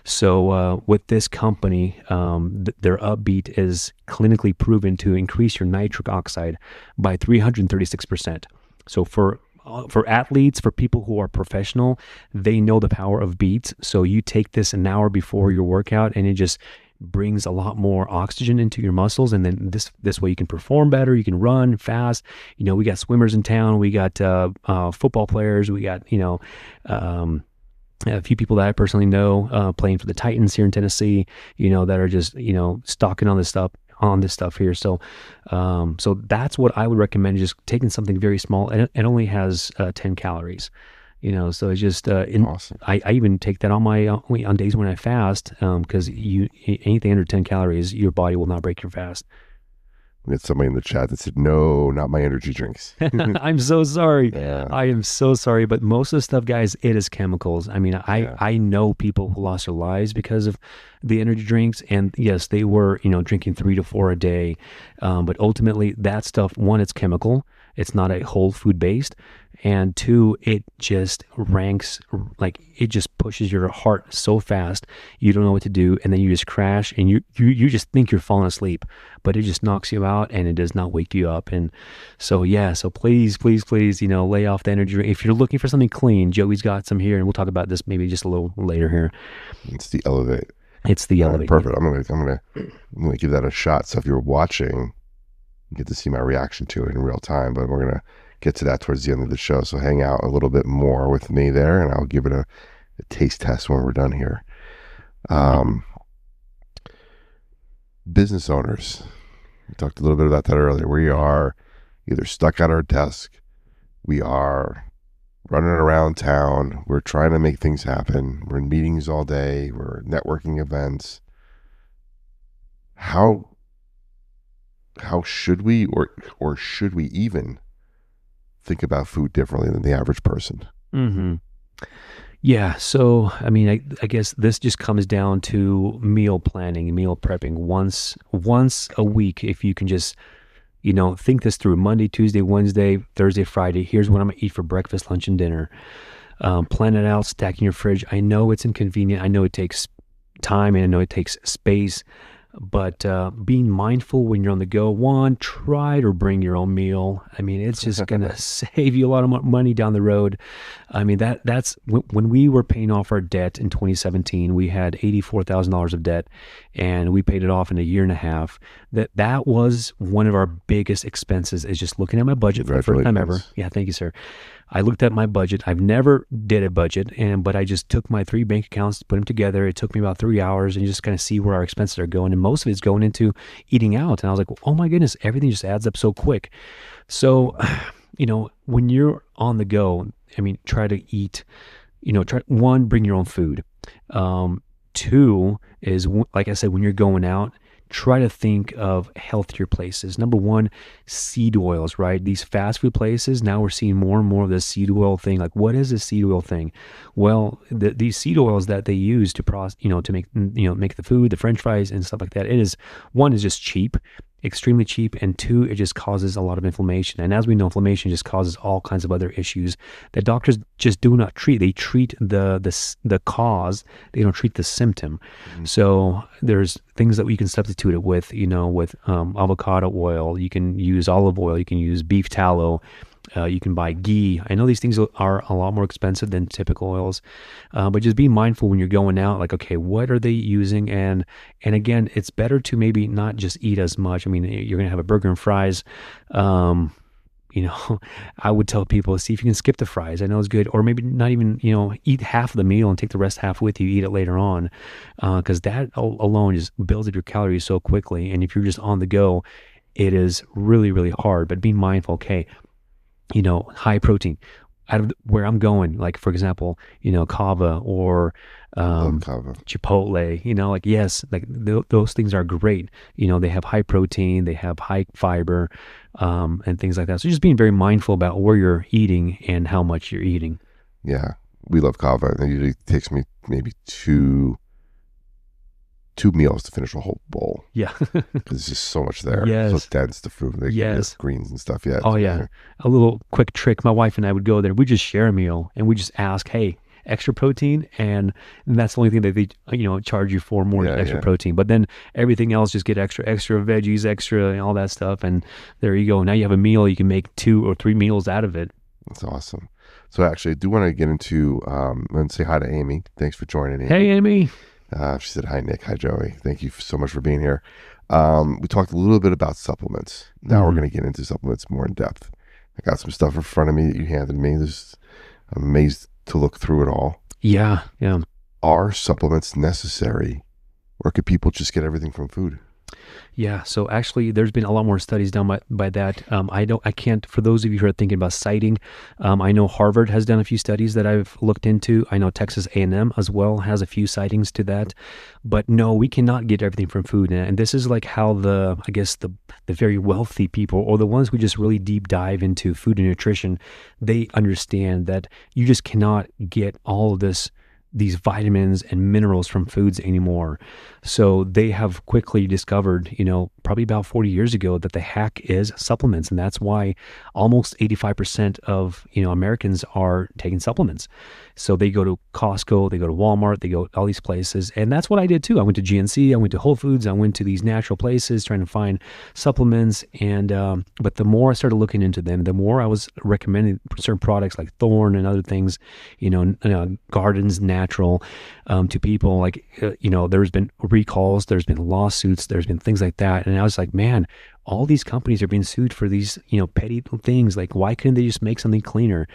So with this company, their Upbeat is clinically proven to increase your nitric oxide by 336%. So for athletes, for people who are professional, they know the power of beats. So you take this an hour before your workout, and it just brings a lot more oxygen into your muscles. And then this way you can perform better. You can run fast. We got swimmers in town. We got football players. We got, a few people that I personally know playing for the Titans here in Tennessee, that are just, stocking on this stuff on this stuff here. So, so that's what I would recommend, just taking something very small, and it only has 10 calories. So it's just Awesome. I even take that on days when I fast, because anything under 10 calories, your body will not break your fast. We had somebody in the chat that said, no, not my energy drinks. I'm so sorry. Yeah. I am so sorry. But most of the stuff, guys, it is chemicals. I mean, I know people who lost their lives because of the energy drinks. And yes, they were, drinking 3 to 4 a day. But ultimately, that stuff, one, it's chemical. It's not a whole food based. And two, it just ranks, like it just pushes your heart so fast, you don't know what to do, and then you just crash, and you just think you're falling asleep, but it just knocks you out, and it does not wake you up. And so so please, lay off the energy drink. If you're looking for something clean, Joey's got some here, and we'll talk about this maybe just a little later here. It's the Elevate. It's the Elevate. Perfect. I'm gonna give that a shot. So if you're watching, you get to see my reaction to it in real time, but we're gonna get to that towards the end of the show. So hang out a little bit more with me there, and I'll give it a taste test when we're done here. Business owners, we talked a little bit about that earlier. We are either stuck at our desk, we are running around town, we're trying to make things happen, we're in meetings all day, we're at networking events. How should we, or should we even think about food differently than the average person? Mm-hmm. Yeah. So, I mean, I guess this just comes down to meal planning, meal prepping once a week. If you can just, think this through: Monday, Tuesday, Wednesday, Thursday, Friday. Here's what I'm going to eat for breakfast, lunch, and dinner. Plan it out, stack in your fridge. I know it's inconvenient. I know it takes time, and I know it takes space. But being mindful when you're on the go, one, try to bring your own meal. I mean, it's just going to save you a lot of money down the road. I mean, that's when we were paying off our debt in 2017, we had $84,000 of debt, and we paid it off in a year and a half. That was one of our biggest expenses, is just looking at my budget for the first time ever. Yeah, thank you, sir. I looked at my budget. I've never did a budget, but I just took my 3 bank accounts, put them together. It took me about 3 hours, and just kind of see where our expenses are going. And most of it's going into eating out. And I was like, oh my goodness, everything just adds up so quick. So, when you're on the go, I mean, try to eat, one, bring your own food. Two is, like I said, when you're going out, try to think of healthier places. Number one, seed oils, right? These fast food places, now we're seeing more and more of this seed oil thing. Like, what is a seed oil thing? Well, these seed oils that they use to to make the food, the French fries and stuff like that. It is, one, is just cheap, extremely cheap, and two, it just causes a lot of inflammation. And as we know, inflammation just causes all kinds of other issues that doctors just do not treat. They treat the cause, they don't treat the symptom. Mm-hmm. So there's things that we can substitute it with, with avocado oil. You can use olive oil. You can use beef tallow. You can buy ghee. I know these things are a lot more expensive than typical oils, but just be mindful when you're going out. Like, okay, what are they using? And again, it's better to maybe not just eat as much. I mean, you're gonna have a burger and fries. I would tell people, see if you can skip the fries. I know it's good, or maybe not even eat half of the meal and take the rest half with you. Eat it later on, because that alone just builds up your calories so quickly. And if you're just on the go, it is really, really hard. But being mindful, okay. High protein out of where I'm going, like, for example, kava or Chipotle, yes, like those things are great. They have high protein, they have high fiber, and things like that. So just being very mindful about where you're eating and how much you're eating. Yeah, we love kava. It usually takes me maybe two meals to finish a whole bowl. Yeah. Because there's just so much there. Yes. So dense, the fruit, the greens and stuff. Yeah. Oh, yeah. A little quick trick. My wife and I would go there. We just share a meal, and we just ask, hey, extra protein, and that's the only thing that they charge you for, more extra protein. But then everything else, just get extra veggies, extra and all that stuff, and there you go. Now you have a meal. You can make 2 or 3 meals out of it. That's awesome. So actually, I do want to get into and say hi to Amy. Thanks for joining me. Hey, Amy. She said, hi, Nick. Hi, Joey. Thank you so much for being here. We talked a little bit about supplements. Now we're going to get into supplements more in depth. I got some stuff in front of me that you handed me. I'm amazed to look through it all. Yeah. Are supplements necessary, or could people just get everything from food? Yeah, so actually, there's been a lot more studies done by that. I can't. For those of you who are thinking about citing, I know Harvard has done a few studies that I've looked into. I know Texas A&M as well has a few sightings to that. But no, we cannot get everything from food, and this is like how I guess the very wealthy people, or the ones who just really deep dive into food and nutrition, they understand that you just cannot get all of these vitamins and minerals from foods anymore. So they have quickly discovered, probably about 40 years ago, that the hack is supplements. And that's why almost 85% of, Americans are taking supplements. So they go to Costco, they go to Walmart, they go to all these places. And that's what I did too. I went to GNC, I went to Whole Foods, I went to these natural places trying to find supplements. And, but the more I started looking into them, the more I was recommending certain products like Thorne and other things, Gardens Natural, to people. Like, there's been recalls, there's been lawsuits, there's been things like that. And I was like, man, all these companies are being sued for these, petty things. Like, why couldn't they just make something cleaner?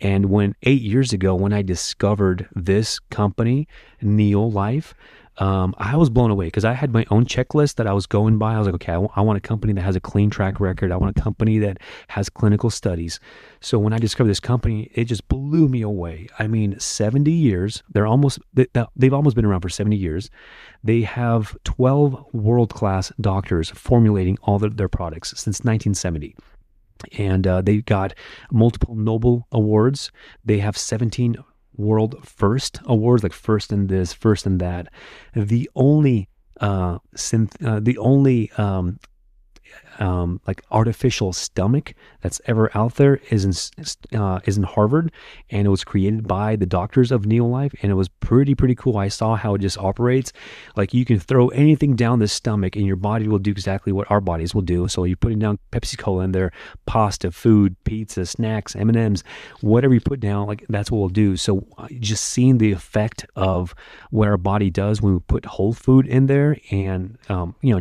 And 8 years ago, when I discovered this company, Neo Life, I was blown away because I had my own checklist that I was going by. I was like, okay, I want a company that has a clean track record. I want a company that has clinical studies. So when I discovered this company, it just blew me away. I mean, 70 years. They've almost been around for 70 years. They have 12 world-class doctors formulating all their products since 1970. And they got multiple Nobel Awards. They have 17 world first awards, like first in this, first in that. The only like artificial stomach that's ever out there is in Harvard, and it was created by the doctors of Neo Life, and it was pretty cool. I saw how it just operates. Like, you can throw anything down the stomach and your body will do exactly what our bodies will do. So you're putting down Pepsi Cola in there, pasta, food, pizza, snacks, M&Ms, whatever you put down, like, that's what we'll do. So just seeing the effect of what our body does when we put whole food in there, and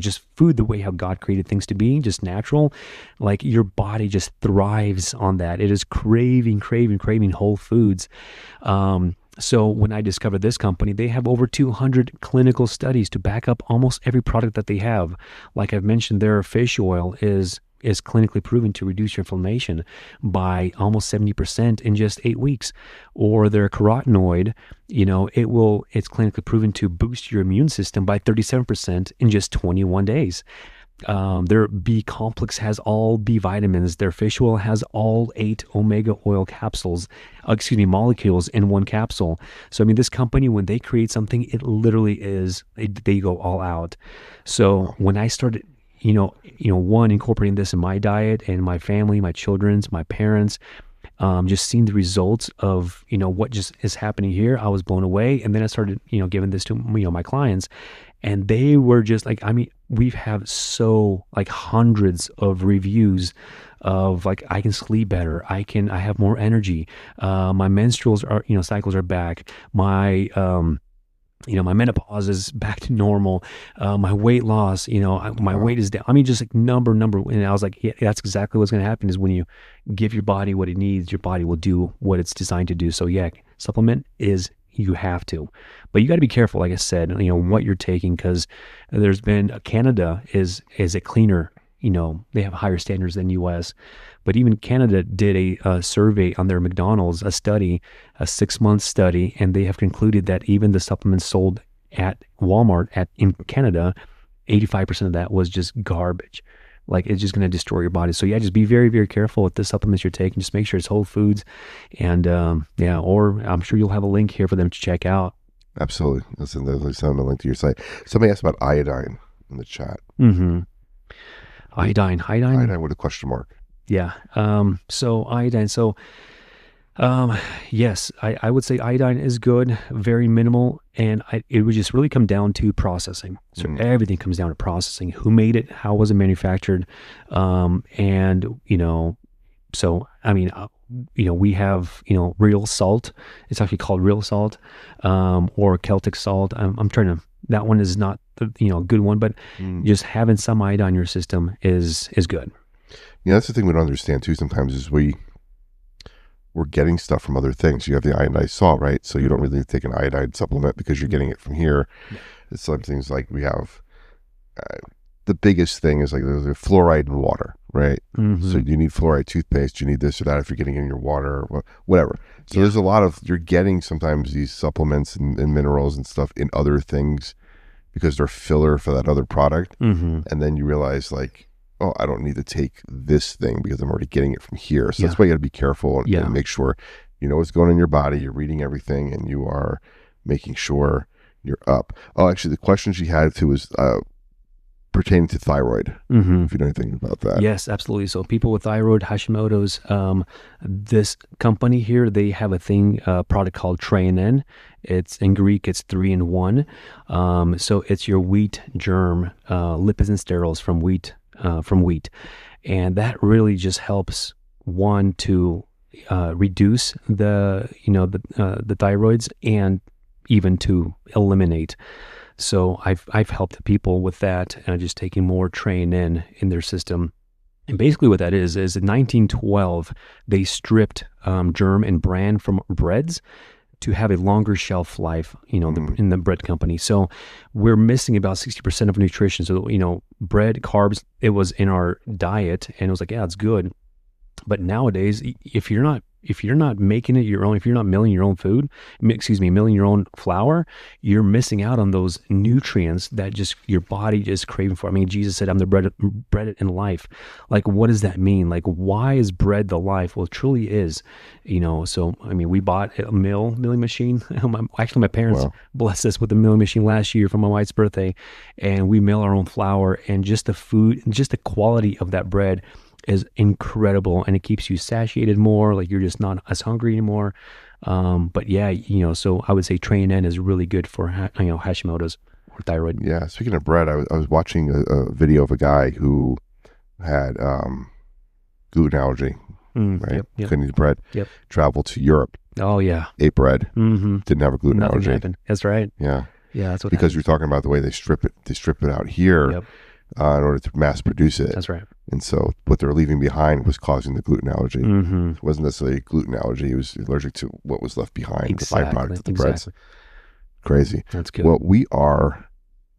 just food the way how God created things to be, just natural, like, your body just thrives on that. It is craving whole foods. So when I discovered this company, they have over 200 clinical studies to back up almost every product that they have. Like I've mentioned, their fish oil is clinically proven to reduce your inflammation by almost 70% in just 8 weeks. Or their carotenoid, it's clinically proven to boost your immune system by 37% in just 21 days. Their B complex has all B vitamins. Their fish oil has all 8 omega oil molecules in one capsule. So, I mean, this company, when they create something, it literally is, they go all out. So when I started, incorporating this in my diet and my family, my children's, my parents, just seeing the results of, what just is happening here, I was blown away. And then I started, giving this to, my clients, and they were just like, I mean, we've have hundreds of reviews of, like, I can sleep better. I have more energy. My menstruals are, cycles are back. My, my menopause is back to normal. My weight loss, my weight is down. I mean, just like number. And I was like, yeah, that's exactly what's going to happen, is when you give your body what it needs, your body will do what it's designed to do. So yeah, supplement is, you have to, but you got to be careful. Like I said, what you're taking, because there's been, Canada is a cleaner, they have higher standards than US, but even Canada did a survey on their McDonald's, a 6-month study, and they have concluded that even the supplements sold at Walmart in Canada, 85% of that was just garbage. Like, it's just going to destroy your body. So yeah, just be very, very careful with the supplements you're taking. Just make sure it's whole foods. And or I'm sure you'll have a link here for them to check out. Absolutely. Listen, there's send a link to your site. Somebody asked about iodine in the chat. Mm-hmm. Iodine with a question mark. Yeah. So iodine. So yes, I would say iodine is good, very minimal, and it would just really come down to processing. So everything comes down to processing. Who made it? How was it manufactured? And so I mean, we have real salt. It's actually called real salt, or Celtic salt. I'm trying to. That one is not the good one, but just having some iodine in your system is good. Yeah, that's the thing we don't understand too. Sometimes is we're getting stuff from other things. You have the iodized salt, right? So you don't really take an iodide supplement because you're getting it from here. Yeah. Some things like we have the biggest thing is like there's fluoride in water, right? Mm-hmm. So you need fluoride toothpaste, you need this or that if you're getting in your water or whatever. So there's a lot of, you're getting sometimes these supplements and minerals and stuff in other things because they're filler for that other product. Mm-hmm. And then you realize like, oh, I don't need to take this thing because I'm already getting it from here. So that's why you got to be careful and make sure you know what's going on in your body, you're reading everything, and you are making sure you're up. Oh, actually, the question she had too was pertaining to thyroid, if you know anything about that. Yes, absolutely. So people with thyroid, Hashimoto's, this company here, they have a product called Trainen. It's in Greek, it's 3-in-1. So it's your wheat germ, lipids and sterols from wheat. And that really just helps one to reduce the thyroids and even to eliminate. So I've helped people with that, just taking more Trainen in their system. And basically what that is in 1912, they stripped germ and bran from breads to have a longer shelf life, in the bread company. So we're missing about 60% of nutrition. So, bread, carbs, it was in our diet and it was like, yeah, it's good. But nowadays, if you're not making it your own, if you're not milling your own milling your own flour, you're missing out on those nutrients that just your body is craving for. I mean, Jesus said, I'm the bread in life. Like, what does that mean? Like, why is bread the life? Well, it truly is, so, I mean, we bought a milling machine. Actually, my parents blessed us with a milling machine last year for my wife's birthday, and we mill our own flour, and just the food, just the quality of that bread is incredible, and it keeps you satiated more, like you're just not as hungry anymore. But yeah, so I would say Trainen is really good for Hashimoto's or thyroid. Yeah, speaking of bread, I was watching a video of a guy who had gluten allergy, right? Yep. Couldn't eat bread. Yep. Traveled to Europe. Oh yeah. Ate bread. Mm-hmm. Didn't have a gluten Nothing allergy. happened. That's right. Yeah. Yeah, that's what because happens. you're talking about the way they strip it out here. Yep. In order to mass produce it. That's right. And so what they're leaving behind was causing the gluten allergy. Mm-hmm. It wasn't necessarily a gluten allergy. It was allergic to what was left behind, Exactly. the byproduct of the breads. Crazy. That's good. Well, we are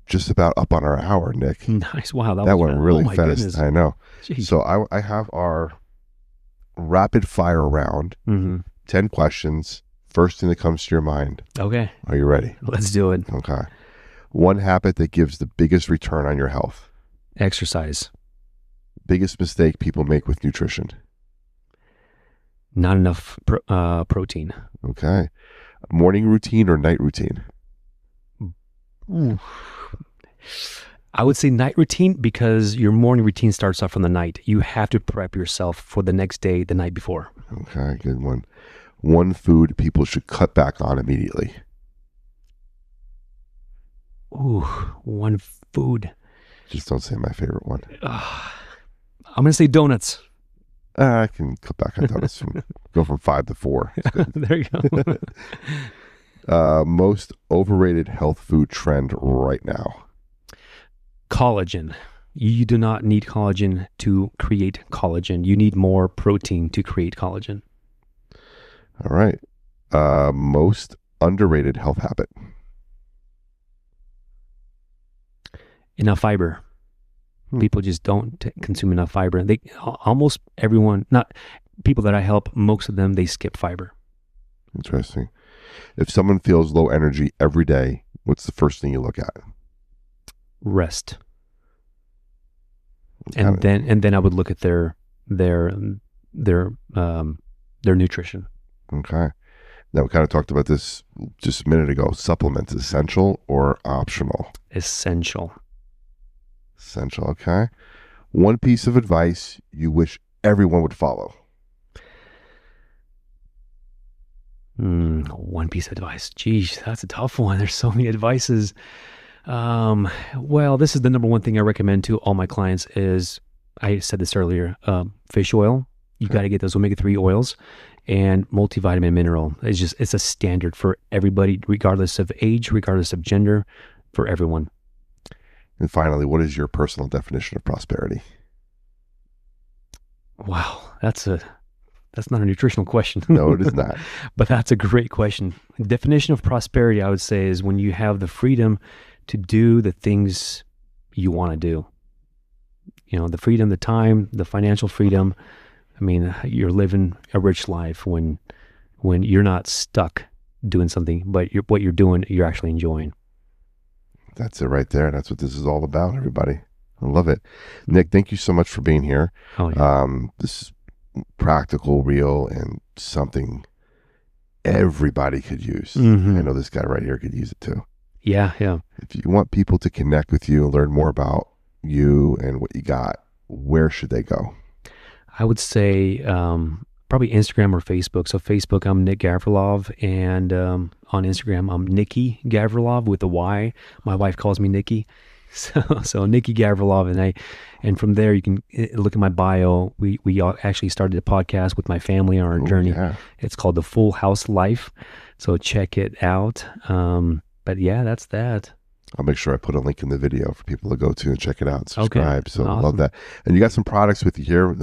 just about up on our hour, Nick. Nice. Wow. That went really fast. Goodness. I know. Jeez. So I have our rapid fire round. 10 questions. First thing that comes to your mind. Okay. Are you ready? Let's do it. Okay. One habit that gives the biggest return on your health. Exercise. Biggest mistake people make with nutrition. Not enough protein. Okay. Morning routine or night routine? Ooh. I would say night routine because your morning routine starts off from the night. You have to prep yourself for the next day, the night before. Okay, good one. One food people should cut back on immediately. Ooh, one food. Just don't say my favorite one. I'm going to say donuts. I can cut back on donuts. Go from 5 to 4. There you go. Most overrated health food trend right now. Collagen. You do not need collagen to create collagen. You need more protein to create collagen. All right. Most underrated health habit. Enough fiber. People just don't consume enough fiber. Almost everyone, not people that I help, most of them, they skip fiber. Interesting. If someone feels low energy every day, what's the first thing you look at? Rest. And then I would look at their nutrition. Okay. Now we kind of talked about this just a minute ago. Supplements, essential or optional? Essential. Essential, okay. One piece of advice you wish everyone would follow. One piece of advice. Geez, that's a tough one. There's so many advices. Well, this is the number one thing I recommend to all my clients is, I said this earlier, fish oil. You got to get those omega-3 oils and multivitamin mineral. It's a standard for everybody, regardless of age, regardless of gender, for everyone. And finally, what is your personal definition of prosperity? Wow, that's not a nutritional question. No, it is not. But that's a great question. Definition of prosperity, I would say, is when you have the freedom to do the things you want to do. the freedom, the time, the financial freedom. I mean, you're living a rich life when you're not stuck doing something, but what you're doing, you're actually enjoying. That's it right there. That's what this is all about, everybody. I love it. Nick, thank you so much for being here. Oh, yeah. This is practical, real, and something everybody could use. Mm-hmm. I know this guy right here could use it too. Yeah. If you want people to connect with you and learn more about you and what you got, where should they go? I would say probably Instagram or Facebook. So Facebook, I'm Nick Gavrilov, and on Instagram, I'm Nicky Gavrilov with a Y. My wife calls me Nicky. So Nicky Gavrilov, and from there you can look at my bio. We actually started a podcast with my family on our journey. Yeah. It's called The Full House Life. So check it out. But yeah, that's that. I'll make sure I put a link in the video for people to go to and check it out. Subscribe. Okay. So Awesome. Love that. And you got some products with you here.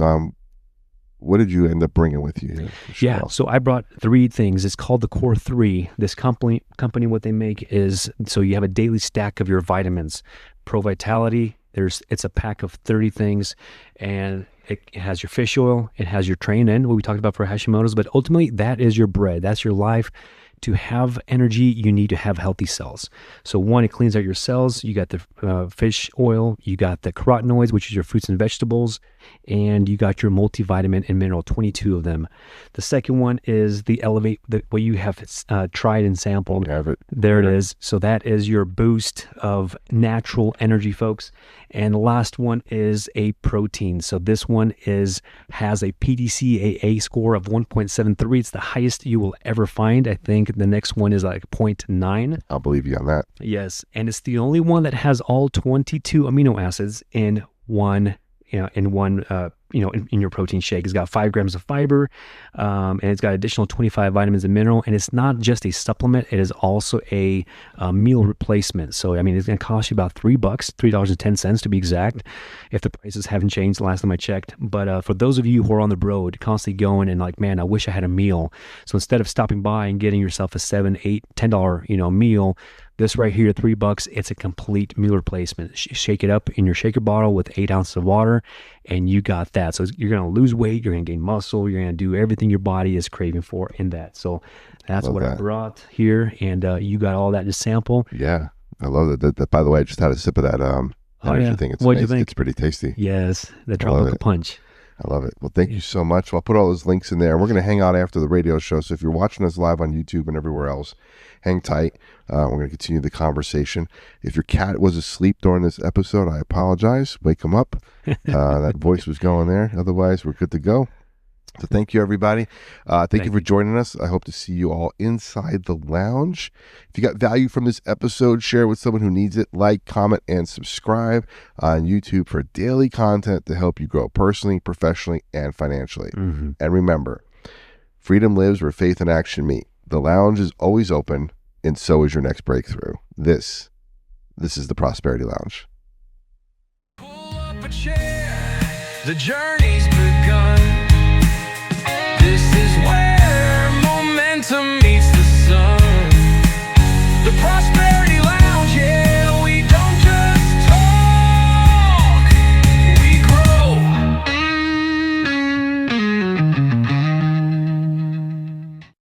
What did you end up bringing with you here? Yeah, so I brought 3 things. It's called the Core 3. This company, what they make is, so you have a daily stack of your vitamins. Pro Vitality, it's a pack of 30 things, and it has your fish oil, it has your train in, what we talked about for Hashimoto's, but ultimately that is your bread, that's your life. To have energy, you need to have healthy cells. So 1, it cleans out your cells. You got the fish oil, you got the carotenoids, which is your fruits and vegetables, and you got your multivitamin and mineral, 22 of them. The second one is the Elevate, what you have tried and sampled. Have it. There it is. So that is your boost of natural energy, folks. And the last one is a protein. So this one has a PDCAA score of 1.73. It's the highest you will ever find. I think the next one is like 0.9. I'll believe you on that. Yes, and it's the only one that has all 22 amino acids in one in your protein shake. It's got 5 grams of fiber, and it's got additional 25 vitamins and mineral. And it's not just a supplement; it is also a meal replacement. So I mean, it's going to cost you about $3, $3.10 to be exact, if the prices haven't changed the last time I checked. But for those of you who are on the road, constantly going and like, man, I wish I had a meal. So instead of stopping by and getting yourself a $7, $8, $10 meal, this right here, $3, it's a complete meal replacement. Shake it up in your shaker bottle with 8 ounces of water, and you got that. So you're going to lose weight, you're going to gain muscle, you're going to do everything your body is craving for in that. So that's Love what that. I brought here, and you got all that to sample. Yeah, I love it. That, by the way, I just had a sip of that energy thing. It's What'd you think? It's pretty tasty. Yes, the tropical punch. I love it. Well, thank you so much. Well, I'll put all those links in there. We're going to hang out after the radio show. So if you're watching us live on YouTube and everywhere else, hang tight. We're going to continue the conversation. If your cat was asleep during this episode, I apologize. Wake him up. That voice was going there. Otherwise, we're good to go. So thank you, everybody. Thank you for joining us. I hope to see you all inside the lounge. If you got value from this episode, share it with someone who needs it. Like, comment, and subscribe on YouTube for daily content to help you grow personally, professionally, and financially. Mm-hmm. And remember, freedom lives where faith and action meet. The lounge is always open, and so is your next breakthrough. This is the Prosperity Lounge. Pull up a chair. The journey's